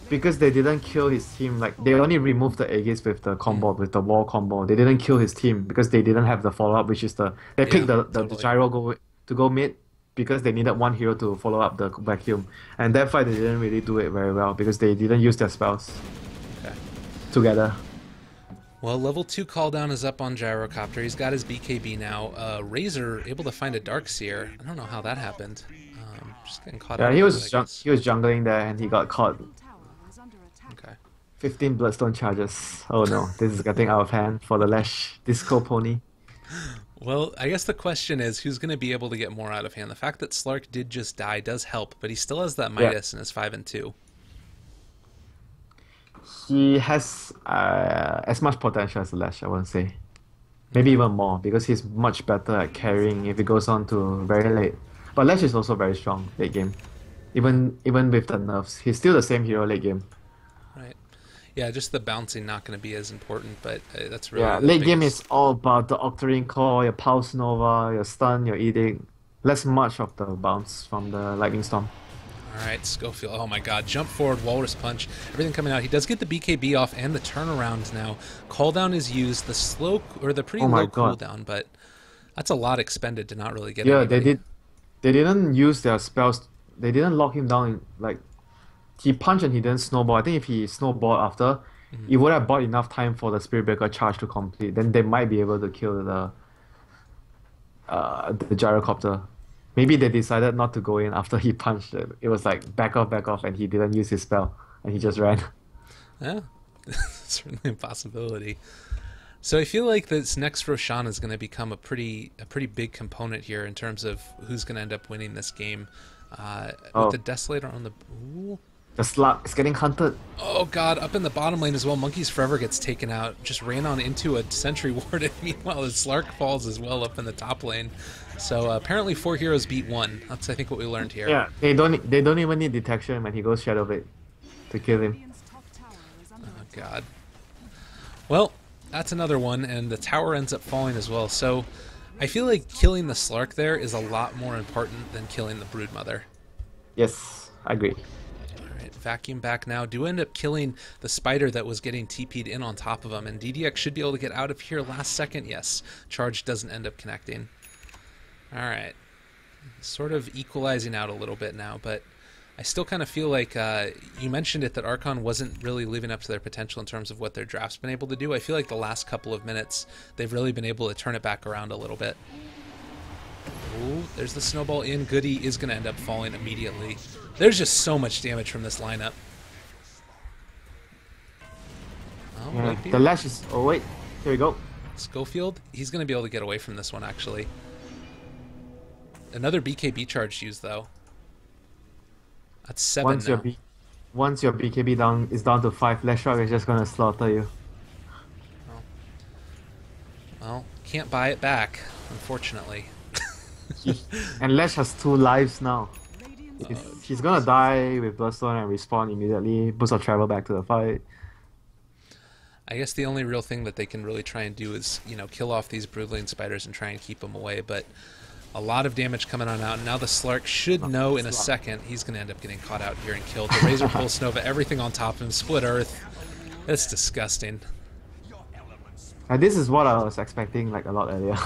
Because they didn't kill his team, like they only removed the Aegis with the combo, with the wall combo. They didn't kill his team because they didn't have the follow up, which is they picked the gyro to go mid because they needed 1 hero to follow up the vacuum. And that fight they didn't really do it very well because they didn't use their spells together. Well, level 2 cooldown is up on Gyrocopter. He's got his BKB now. Razor able to find a Darkseer. I don't know how that happened. Just getting caught out. Yeah, he was jungling there and he got caught. Okay. 15 Bloodstone charges. Oh no, this is getting out of hand for the Lash Disco Pony. Well, I guess the question is who's going to be able to get more out of hand. The fact that Slark did just die does help, but he still has that Midas and is 5 and 2. He has as much potential as Lash, I would say. Maybe even more, because he's much better at carrying if he goes on to very late. But Lash is also very strong late game. Even with the nerfs, he's still the same hero late game. Right. Yeah, just the bouncing not going to be as important, but that's really late game is all about the Octarine Core, your Pulse Nova, your Stun, your Edict. Less much of the bounce from the Lightning Storm. Alright, Schofield. Oh my god. Jump forward, Walrus Punch. Everything coming out. He does get the BKB off and the turnaround now. Cooldown is used. The slow, or the pretty low cooldown, but that's a lot expended to not really get anybody. They didn't use their spells. They didn't lock him down. Like, he punched and he didn't snowball. I think if he snowballed after, it would have bought enough time for the Spirit Breaker charge to complete. Then they might be able to kill the Gyrocopter. Maybe they decided not to go in after he punched it. It was like back off, and he didn't use his spell, and he just ran. Yeah, certainly a possibility. So I feel like this next Roshan is going to become a pretty big component here in terms of who's going to end up winning this game. With the Desolator on the... Ooh. The Slug is getting hunted. Oh god, up in the bottom lane as well. Monkeys Forever gets taken out. Just ran on into a Sentry Ward, and meanwhile the Slark falls as well up in the top lane. So apparently 4 heroes beat 1. That's I think what we learned here. Yeah, they don't even need detection when he goes Shadow Blade to kill him. Oh god. Well, that's another one, and the tower ends up falling as well. So I feel like killing the Slark there is a lot more important than killing the Broodmother. Yes, I agree. Alright, Vacuum back now. Do end up killing the spider that was getting TP'd in on top of him, and DDX should be able to get out of here last second. Yes, charge doesn't end up connecting. Alright, sort of equalizing out a little bit now, but I still kind of feel like, you mentioned it, that Archon wasn't really living up to their potential in terms of what their draft's been able to do. I feel like the last couple of minutes, they've really been able to turn it back around a little bit. Ooh, there's the snowball in. Goody is going to end up falling immediately. There's just so much damage from this lineup. Oh, yeah, the Lash is... Oh wait, here we go. Schofield, he's going to be able to get away from this one, actually. Another BKB charge used, though. That's 7 now. Once your BKB is down to 5, Lash Rock is just gonna slaughter you. Well, can't buy it back, unfortunately. And Lash has 2 lives now. He's gonna die with Bloodstone and respawn immediately. Boost of travel back to the fight. I guess the only real thing that they can really try and do is, kill off these Broodlane spiders and try and keep them away, but a lot of damage coming on out. Now the Slark should know in a second he's going to end up getting caught out here and killed. The Razor Pulse Nova, everything on top of him, Split Earth. That's disgusting. And this is what I was expecting like a lot earlier.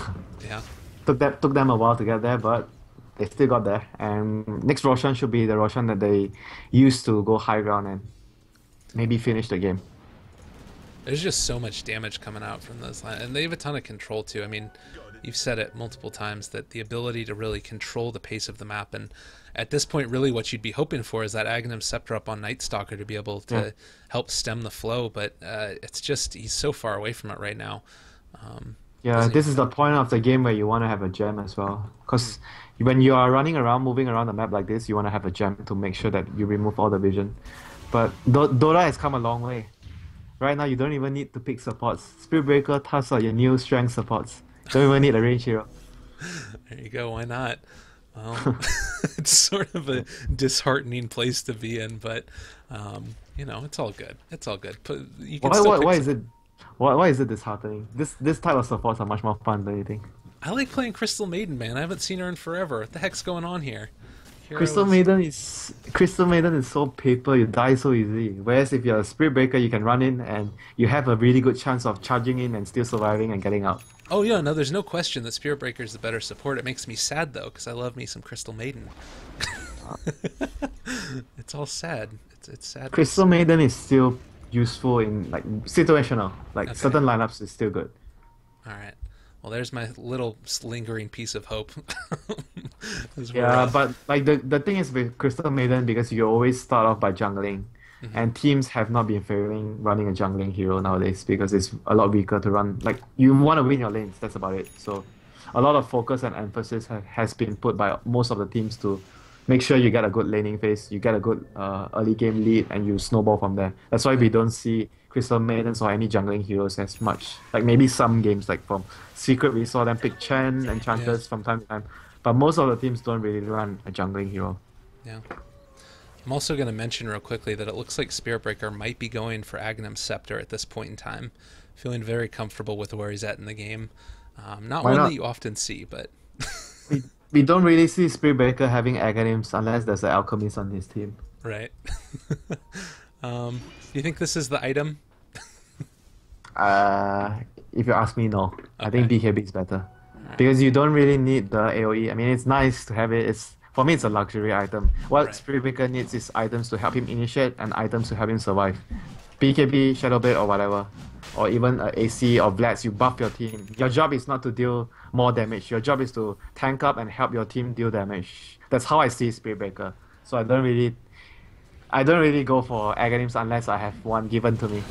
Yeah. Took them a while to get there, but they still got there. And next Roshan should be the Roshan that they used to go high ground and maybe finish the game. There's just so much damage coming out from those lines, and they have a ton of control too. I mean, you've said it multiple times that the ability to really control the pace of the map, and at this point, really what you'd be hoping for is that Aghanim Scepter up on Night Stalker to be able to help stem the flow, but it's just he's so far away from it right now. Yeah, this is the point of the game where you want to have a gem as well. Because when you are running around, moving around the map like this, you want to have a gem to make sure that you remove all the vision. But Dota has come a long way. Right now, you don't even need to pick supports. Spirit Breaker, Tusk are your new strength supports. Don't even need a range hero. There you go. Why not? Well, it's sort of a disheartening place to be in, but you know, it's all good. It's all good. But you can why is it disheartening? This type of supports are much more fun, don't you think? I like playing Crystal Maiden, man. I haven't seen her in forever. What the heck's going on here? Crystal Maiden is so paper, you die so easy. Whereas if you're a Spirit Breaker, you can run in and you have a really good chance of charging in and still surviving and getting out. Oh yeah, no, there's no question that Spirit Breaker is the better support. It makes me sad though, because I love me some Crystal Maiden. It's all sad. It's sad. Crystal Maiden is still useful in like situational, like certain lineups is still good. All right. Well, there's my little lingering piece of hope. Yeah, but like the thing is with Crystal Maiden, because you always start off by jungling, and teams have not been favoring running a jungling hero nowadays because it's a lot weaker to run. Like you want to win your lanes, that's about it. So a lot of focus and emphasis has been put by most of the teams to make sure you get a good laning phase, you get a good early game lead, and you snowball from there. That's why we don't see Crystal Maidens or any jungling heroes as much. Like maybe some games, like from Secret, we saw them pick Chen and Enchanters from time to time. But most of the teams don't really run a jungling hero. Yeah. I'm also going to mention real quickly that it looks like Spirit Breaker might be going for Aghanim Scepter at this point in time. Feeling very comfortable with where he's at in the game. Not one that you often see, but... we don't really see Spirit Breaker having Aghanims unless there's an Alchemist on his team. Right. Do you think this is the item? If you ask me, no. Okay. I think BKB is better. Because you don't really need the AoE. I mean, it's nice to have it. For me, it's a luxury item. What Spirit Breaker needs is items to help him initiate and items to help him survive. BKB, Shadow Blade, or whatever. Or even AC or Vlads, you buff your team. Your job is not to deal more damage. Your job is to tank up and help your team deal damage. That's how I see Spirit Breaker. So I don't really go for Aghanims unless I have one given to me.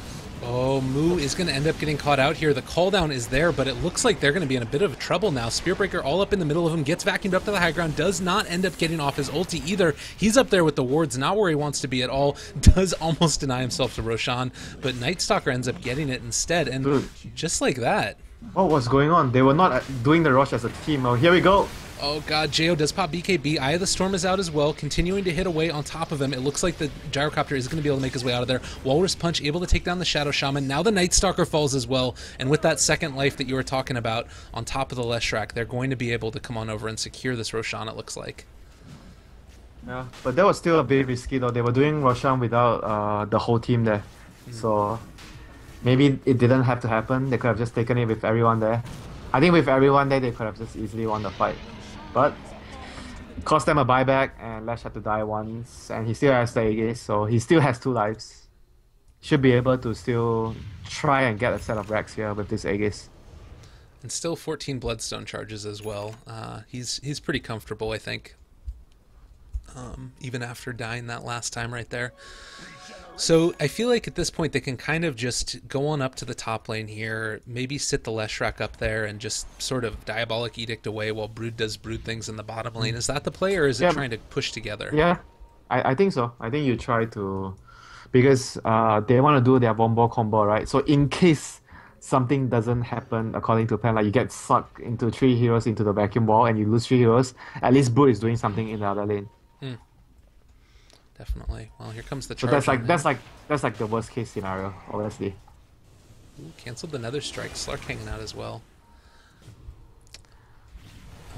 Oh, Moo is going to end up getting caught out here. The call down is there, but it looks like they're going to be in a bit of trouble now. Spirit Breaker all up in the middle of him, gets vacuumed up to the high ground, does not end up getting off his ulti either. He's up there with the wards, not where he wants to be at all, does almost deny himself to Roshan, but Night Stalker ends up getting it instead, and dude, just like that. What was going on? They were not doing the rush as a team. Oh, here we go. Oh god, Jo does pop BKB. Eye of the Storm is out as well, continuing to hit away on top of him. It looks like the Gyrocopter is going to be able to make his way out of there. Walrus Punch able to take down the Shadow Shaman. Now the Night Stalker falls as well, and with that second life that you were talking about on top of the Leshrac, they're going to be able to come on over and secure this Roshan, it looks like. Yeah, but that was still a bit risky though. They were doing Roshan without the whole team there. So maybe it didn't have to happen. They could have just taken it with everyone there. I think with everyone there, they could have just easily won the fight. But cost them a buyback, and Lash had to die once, and he still has the Aegis, so he still has 2 lives. Should be able to still try and get a set of racks here with this Aegis. And still 14 Bloodstone charges as well. He's pretty comfortable, I think, even after dying that last time right there. So I feel like at this point they can kind of just go on up to the top lane here, maybe sit the Leshrac up there and just sort of Diabolic Edict away while Brood does Brood things in the bottom lane. Is that the play, or is it trying to push together? Yeah, I think so. I think you try to, because they want to do their Bombo combo, right? So in case something doesn't happen according to plan, like you get sucked into 3 heroes into the vacuum wall and you lose 3 heroes, at least Brood is doing something in the other lane. Definitely. Well, here comes the charge. So that's like the worst case scenario, obviously. Ooh, canceled the Nether Strike. Slark hanging out as well.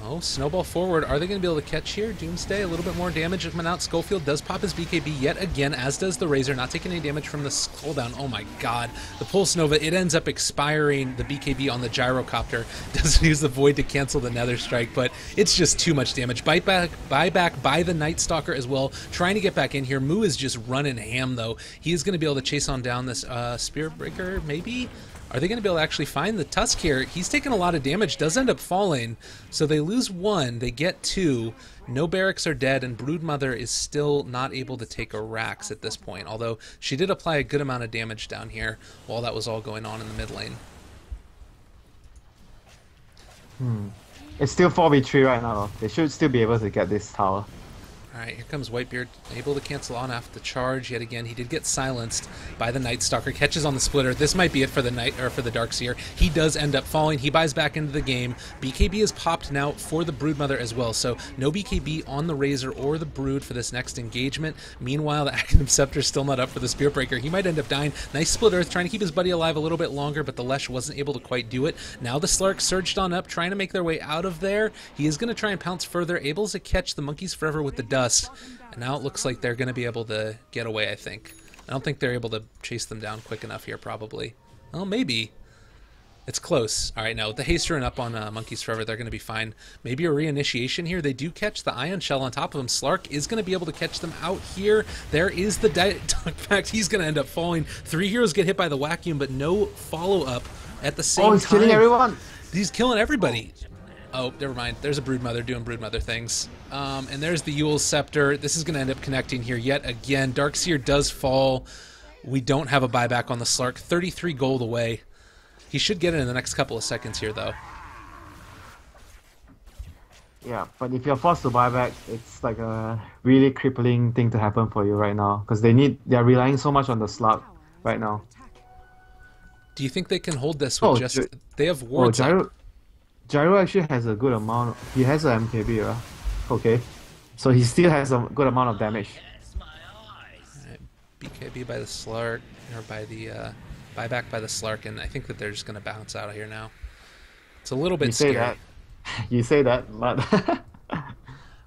Oh, snowball forward. Are they going to be able to catch here? Doomsday, a little bit more damage coming out. Schofield does pop his BKB yet again, as does the Razor. Not taking any damage from the cooldown. Oh my god. The Pulse Nova, it ends up expiring the BKB on the Gyrocopter. Doesn't use the Void to cancel the Nether Strike, but it's just too much damage. Buyback by the Night Stalker as well. Trying to get back in here. Moo is just running ham, though. He is going to be able to chase on down this Spirit Breaker, maybe? Are they going to be able to actually find the Tusk here? He's taking a lot of damage, does end up falling. So they lose 1, they get 2. No barracks are dead, and Broodmother is still not able to take a Rax at this point. Although she did apply a good amount of damage down here while that was all going on in the mid lane. It's still 4v3 right now. They should still be able to get this tower. Alright, here comes Whitebeard, able to cancel on after the charge yet again. He did get silenced by the Night Stalker. Catches on the splitter. This might be it for the Darkseer. He does end up falling. He buys back into the game. BKB is popped now for the Broodmother as well. So no BKB on the Razor or the Brood for this next engagement. Meanwhile, the Active Scepter is still not up for the Spirit Breaker. He might end up dying. Nice split earth, trying to keep his buddy alive a little bit longer, but the Lesh wasn't able to quite do it. Now the Slark surged on up, trying to make their way out of there. He is going to try and pounce further, able to catch the Monkeys Forever with the dust. And now it looks like they're going to be able to get away, I think. I don't think they're able to chase them down quick enough here, probably. Well, maybe. It's close. All right, now with the haster and up on Monkeys Forever, they're going to be fine. Maybe a reinitiation here. They do catch the Ion Shell on top of him. Slark is going to be able to catch them out here. There is the Dog Pact. He's going to end up falling. 3 heroes get hit by the Vacuum, but no follow-up at the same time. Oh, he's killing everyone. He's killing everybody. Oh, never mind. There's a Broodmother doing Broodmother things. And there's the Yule's Scepter. This is going to end up connecting here yet again. Darkseer does fall. We don't have a buyback on the Slark. 33 gold away. He should get it in the next couple of seconds here, though. Yeah, but if you're forced to buy back, it's like a really crippling thing to happen for you right now. Because they're relying so much on the Slark right now. Do you think they can hold this with they have wards up? Gyro actually has a good amount. He has an MKB, right? Okay. So he still has a good amount of damage. Right. BKB by the Slark, or by the buyback by the Slark, and I think that they're just going to bounce out of here now. It's a little bit scary. You say that, but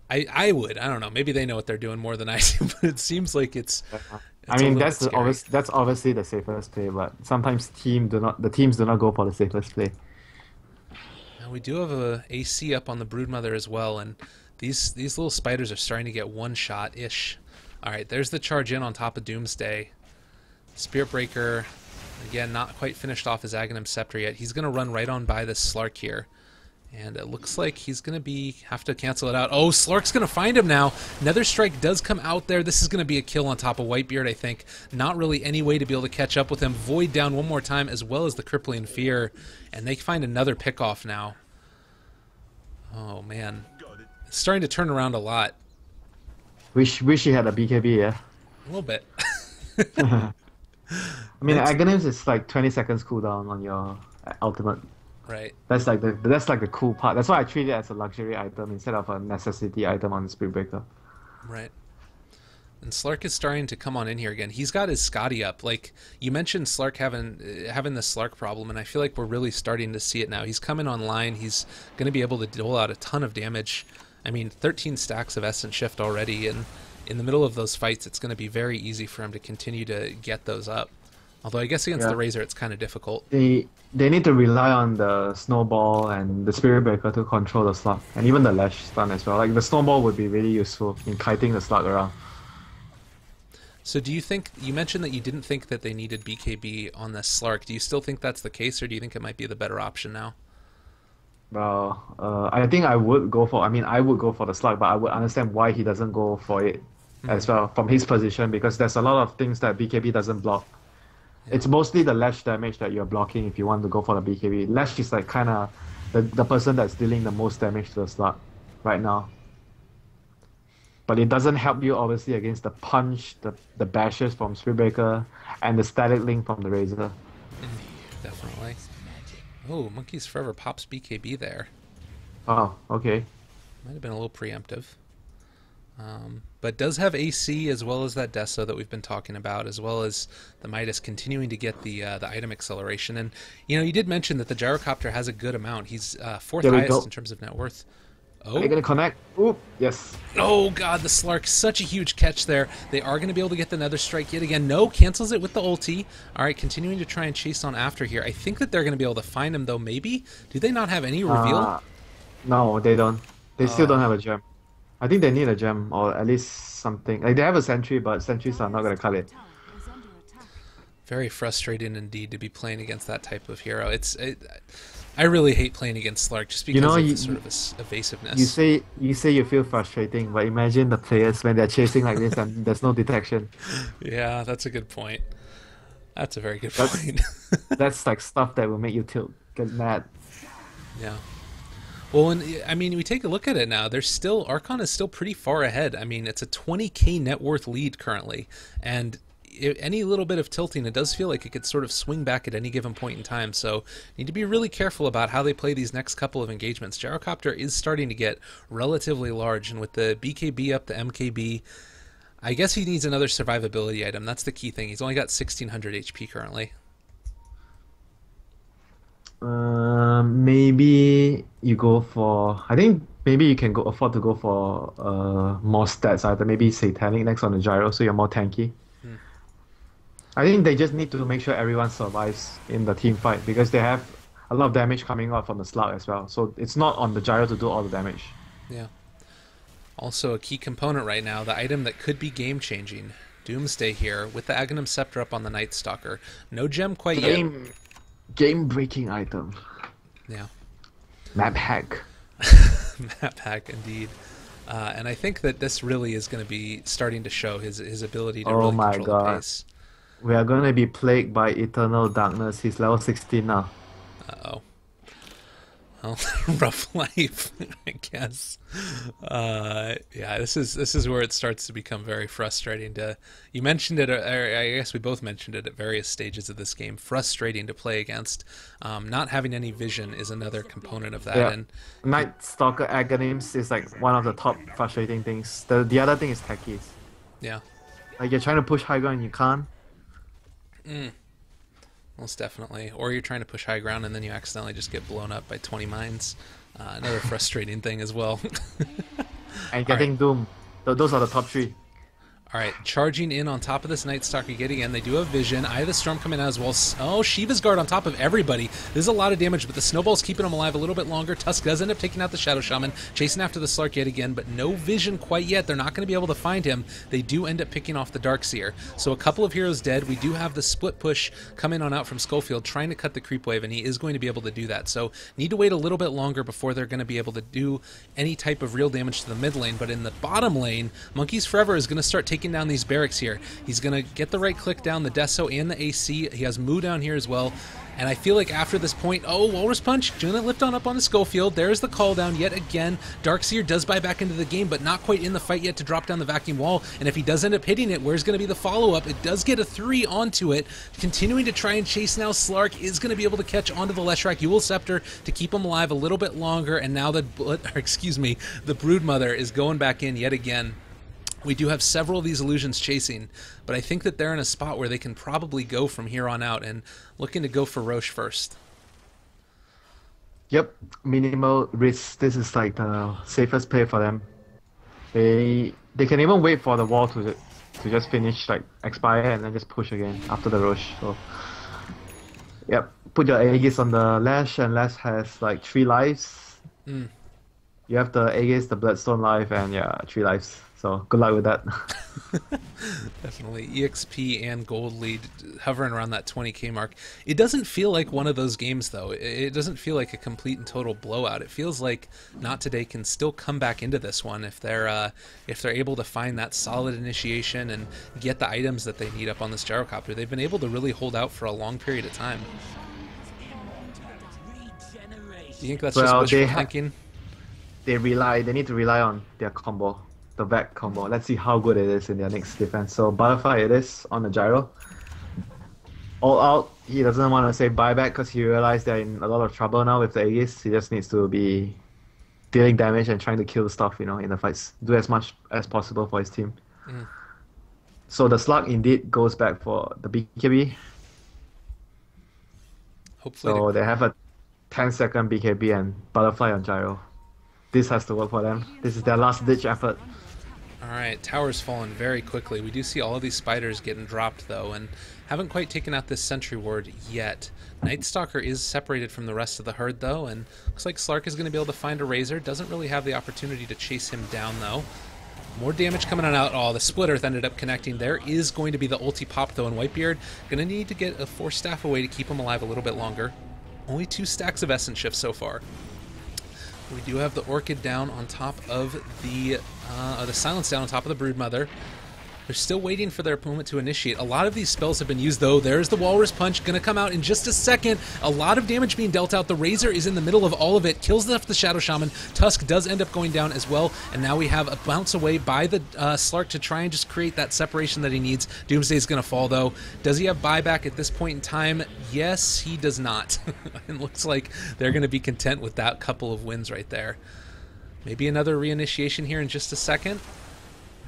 I would. I don't know. Maybe they know what they're doing more than I do, but it seems like it's I mean, that's obviously the safest play, but sometimes the teams do not go for the safest play. We do have a AC up on the Broodmother as well, and these little spiders are starting to get one shot-ish. Alright, there's the charge in on top of Doomsday. Spirit Breaker, again, not quite finished off his Aghanim Scepter yet. He's going to run right on by this Slark here. And it looks like he's going to have to cancel it out. Oh, Slark's going to find him now. Nether Strike does come out there. This is going to be a kill on top of Whitebeard, I think. Not really any way to be able to catch up with him. Void down one more time, as well as the Crippling Fear. And they find another pickoff now. Oh, man. It's starting to turn around a lot. Wish he had a BKB, yeah? A little bit. I mean, Aghanims is like 20 seconds cooldown on your ultimate. Right. That's like the cool part. That's why I treat it as a luxury item instead of a necessity item on the Spirit Breaker. Right. And Slark is starting to come on in here again. He's got his Scotty up. Like, you mentioned Slark having the Slark problem, and I feel like we're really starting to see it now. He's coming online. He's going to be able to dole out a ton of damage. I mean, 13 stacks of Essence Shift already, and in the middle of those fights, it's going to be very easy for him to continue to get those up. Although I guess against the Razor, it's kind of difficult. They need to rely on the Snowball and the Spirit Breaker to control the Slug, and even the Lash stun as well. Like, the Snowball would be really useful in kiting the Slug around. So do you think, you mentioned that you didn't think that they needed BKB on the Slark. Do you still think that's the case, or do you think it might be the better option now? Well, I think I would go for the Slug, but I would understand why he doesn't go for it as well from his position, because there's a lot of things that BKB doesn't block. Yeah. It's mostly the Lash damage that you're blocking if you want to go for the BKB. Lash is like kind of the person that's dealing the most damage to the Slug right now. But it doesn't help you, obviously, against the punch, the bashes from Spirit Breaker, and the static link from the Razor. Definitely. Oh, Monkeys Forever pops BKB there. Oh, okay. Might have been a little preemptive. But does have AC as well as that Deso that we've been talking about, as well as the Midas continuing to get the item acceleration. And, you know, you did mention that the Gyrocopter has a good amount. He's fourth highest in terms of net worth. Are they Oh, gonna connect? Oop, yes. oh God, the Slark, such a huge catch there. They are going to be able to get the Nether Strike yet again. No, cancels it with the ulti. All right, continuing to try and chase on after here. I think that they're going to be able to find him, though, maybe? Do they not have any reveal? Uh, no, they don't. They still don't have a gem. I think they need a gem or at least something. Like they have a sentry, but sentries are not gonna cut it. Very frustrating indeed to be playing against that type of hero. I really hate playing against Slark just You because know, of you, the sort you of you evasiveness. say you say you feel frustrating, but imagine the players when they're chasing like this and there's no detection. Yeah, that's a good point. That's a very good That's point. that's like stuff that will make you tilt, get mad. Yeah. Well, and I mean, we take a look at it now. There's still Archon is still pretty far ahead. I mean, it's a 20k net worth lead currently, and any little bit of tilting, it does feel like it could sort of swing back at any given point in time. So, need to be really careful about how they play these next couple of engagements. Gyrocopter is starting to get relatively large, and with the BKB up to MKB, I guess he needs another survivability item. That's the key thing. He's only got 1600 HP currently. Maybe you go for. I think maybe you can go afford to go for more stats item. Maybe Satanic next on the gyro, so you're more tanky. Hmm. I think they just need to make sure everyone survives in the team fight because they have a lot of damage coming out from the slug as well. So it's not on the gyro to do all the damage. Yeah. Also, a key component right now, the item that could be game changing. Doomsday here with the Aghanim Scepter up on the Night Stalker. No gem quite yet. Game breaking item. Yeah. Map hack. Map hack indeed. And I think that this really is going to be starting to show his ability to Oh really my control the god. pace. We are going to be plagued by eternal darkness. He's level 16 now. Uh-oh. Well, rough life, I guess. Yeah, this is where it starts to become very frustrating. You mentioned it, or I guess we both mentioned it at various stages of this game. Frustrating to play against. Not having any vision is another component of that, Yeah. and Night Stalker Aghanims is like one of the top frustrating things. The other thing is techies. yeah, Like you're trying to push high ground and you can't. most definitely. Or you're trying to push high ground and then you accidentally just get blown up by 20 mines. Another frustrating thing as well. And All right. getting Doom. Those are the top three. All right, charging in on top of this Night Stalker yet again. They do have vision. Eye of the Storm coming out as well. Oh, Shiva's Guard on top of everybody. This is a lot of damage, but the snowball's keeping him alive a little bit longer. Tusk does end up taking out the Shadow Shaman, chasing after the Slark yet again, but no vision quite yet. They're not going to be able to find him. They do end up picking off the Darkseer. So a couple of heroes dead. We do have the split push coming on out from Schofield, trying to cut the creep wave, and he is going to be able to do that. So need to wait a little bit longer before they're going to be able to do any type of real damage to the mid lane. But in the bottom lane, Monkeys Forever is going to start taking down these barracks here. He's going to get the right click down, the Deso and the AC. He has Moo down here as well. And I feel like after this point, oh, Walrus Punch, doing that lift on up on the Schofield. There's the call down yet again. Darkseer does buy back into the game, but not quite in the fight yet to drop down the vacuum wall. And if he does end up hitting it, where's going to be the follow-up? It does get a 3 onto it. Continuing to try and chase now, Slark is going to be able to catch onto the Leshrac Eul Scepter to keep him alive a little bit longer. And now the Broodmother is going back in yet again. We do have several of these illusions chasing, but I think that they're in a spot where they can probably go from here on out, and looking to go for Roche first. Yep, minimal risk. This is like the safest play for them. They can even wait for the wall to just finish, like expire, and then just push again after the rush. So yep, put your Aegis on the Lash, and Lash has like 3 lives. You have the Aegis, the Bloodstone life, and yeah, 3 lives. So good luck with that. Definitely. EXP and gold lead hovering around that 20k mark. It doesn't feel like one of those games, though. It doesn't feel like a complete and total blowout. It feels like Not Today can still come back into this one if they're able to find that solid initiation and get the items that they need up on this gyrocopter. They've been able to really hold out for a long period of time. Do you think that's just wishful thinking? They need to rely on their combo, the back combo. Let's see how good it is in their next defense. So Butterfly it is on the gyro. All out, he doesn't want to say buyback because he realized they're in a lot of trouble now with the Aegis. He just needs to be dealing damage and trying to kill stuff, in the fights. Do as much as possible for his team. So the Slug indeed goes back for the BKB. Hopefully So they have a 10-second BKB and Butterfly on gyro. this has to work for them. This is their last ditch effort. Alright, tower's fallen very quickly. We do see all of these spiders getting dropped, though, and haven't quite taken out this sentry ward yet. Night Stalker is separated from the rest of the herd, though, and looks like Slark is going to be able to find a Razor. Doesn't really have the opportunity to chase him down, though. More damage coming on out. Oh, the Split Earth ended up connecting. There is going to be the ulti pop, though, and Whitebeard going to need to get a Force Staff away to keep him alive a little bit longer. Only 2 stacks of Essence Shift so far. We do have the Orchid down on top of the Silence down on top of the Broodmother. They're still waiting for their opponent to initiate. A lot of these spells have been used, though. There's the Walrus Punch, going to come out in just a second. A lot of damage being dealt out. The Razor is in the middle of all of it. Kills the Shadow Shaman. Tusk does end up going down as well. And now we have a bounce away by the Slark to try and just create that separation that he needs. Doomsday's going to fall, though. Does he have buyback at this point in time? Yes, he does not. It looks like they're going to be content with that couple of wins right there. Maybe another reinitiation here in just a second.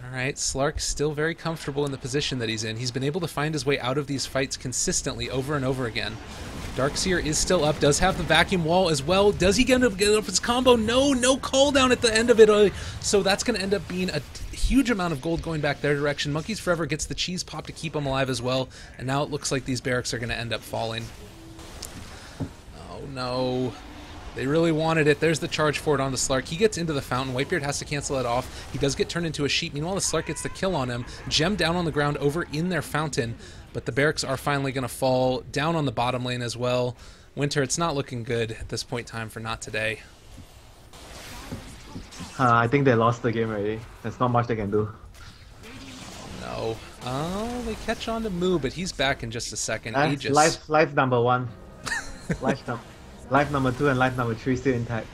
Alright, Slark's still very comfortable in the position that he's in. He's been able to find his way out of these fights consistently over and over again. Darkseer is still up, does have the vacuum wall as well. Does he get up his combo? No, no call down at the end of it. So that's going to end up being a huge amount of gold going back their direction. Monkeys Forever gets the cheese pop to keep him alive as well. And now it looks like these barracks are going to end up falling. Oh no. They really wanted it. There's the charge for it on the Slark. He gets into the fountain. Whitebeard has to cancel it off. He does get turned into a sheep. Meanwhile, the Slark gets the kill on him. Gem down on the ground over in their fountain. But the barracks are finally going to fall down on the bottom lane as well. Winter, it's not looking good at this point in time for Not Today. I think they lost the game already. There's not much they can do. No. Oh, they catch on to Moo, but he's back in just a second. Aegis. Life number 1. Life number 2 and life number 3 still intact.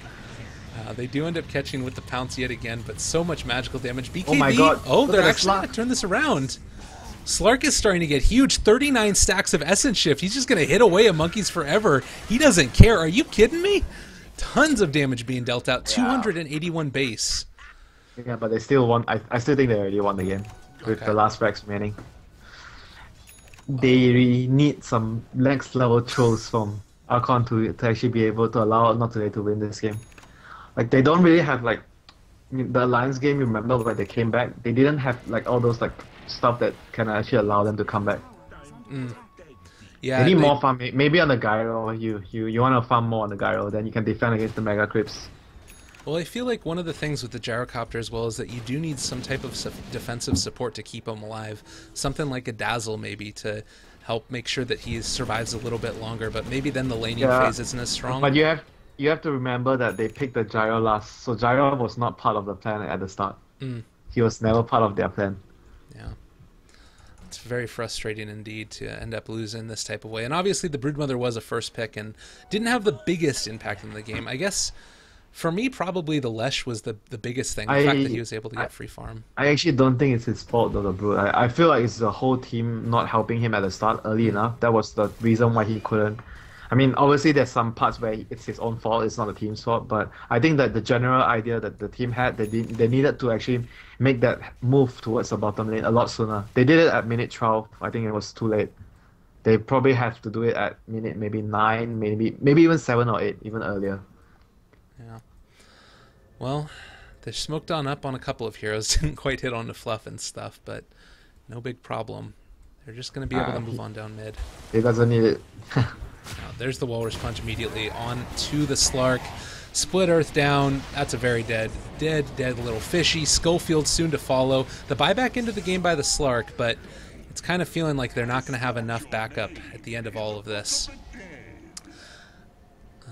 They do end up catching with the pounce yet again, but so much magical damage. BKB, oh my god. Oh, they're actually going to turn this around. Slark is starting to get huge. 39 stacks of Essence Shift. He's just going to hit away at Monkeys Forever. He doesn't care. Are you kidding me? Tons of damage being dealt out. 281 base. Yeah, but they still won. I still think they already won the game with the last racks remaining. They need some next level trolls from Archon to actually be able to allow Not Today to win this game. Like, they don't really have, like, the Alliance game, you remember when they came back? They didn't have, like, all those, like, stuff that can actually allow them to come back. Yeah, they need more farm. Maybe on the Gyro, you want to farm more on the Gyro, then you can defend against the Mega Creeps. Well, I feel like one of the things with the Gyrocopter as well is that you do need some type of defensive support to keep him alive. Something like a Dazzle, maybe, to help make sure that he survives a little bit longer, but maybe then the laning phase isn't as strong. But you have to remember that they picked the Gyro last, so Gyro was not part of the plan at the start. He was never part of their plan. Yeah. It's very frustrating indeed to end up losing this type of way. And obviously the Broodmother was a first pick and didn't have the biggest impact in the game. I guess for me, probably the Lesh was the biggest thing. The fact that he was able to get free farm. I actually don't think it's his fault though, the Brood. I feel like it's the whole team not helping him at the start early enough. That was the reason why he couldn't. I mean, obviously there's some parts where it's his own fault, it's not the team's fault, but I think that the general idea that the team had, they needed to actually make that move towards the bottom lane a lot sooner. They did it at minute 12. I think it was too late. They probably have to do it at minute maybe 9, maybe even 7 or 8, even earlier. Yeah. Well, they smoked on up on a couple of heroes. Didn't quite hit on the fluff and stuff, but no big problem. They're just going to be able to move on down mid. He doesn't need it. There's the Walrus Punch immediately on to the Slark. Split Earth down. That's a very dead little fishy. Schofield soon to follow. The buyback into the game by the Slark, but it's kind of feeling like they're not going to have enough backup at the end of all of this.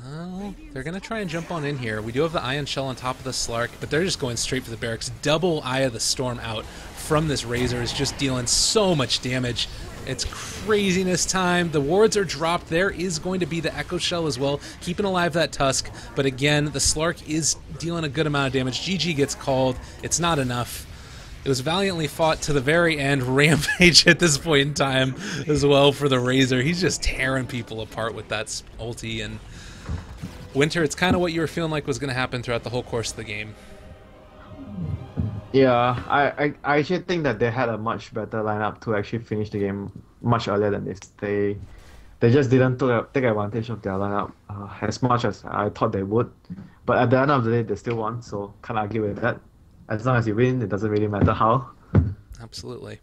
Oh, they're going to try and jump on in here. We do have the Ion Shell on top of the Slark, but they're just going straight for the barracks. Double Eye of the Storm out from this Razor is just dealing so much damage. It's craziness time. The wards are dropped. There is going to be the Echo Shell as well, keeping alive that Tusk. But again, the Slark is dealing a good amount of damage. GG gets called. It's not enough. It was valiantly fought to the very end. Rampage at this point in time as well for the Razor. He's just tearing people apart with that ulti. And Winter, it's kind of what you were feeling like was going to happen throughout the whole course of the game. Yeah, I actually think that they had a much better lineup to actually finish the game much earlier than this. They just didn't take advantage of their lineup as much as I thought they would. But at the end of the day, they still won, so can't argue with that. As long as you win, it doesn't really matter how. Absolutely.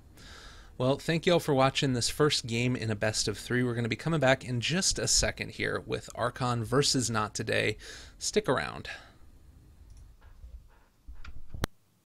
Well, thank you all for watching this first game in a best of three. We're going to be coming back in just a second here with Archon versus Not Today. Stick around.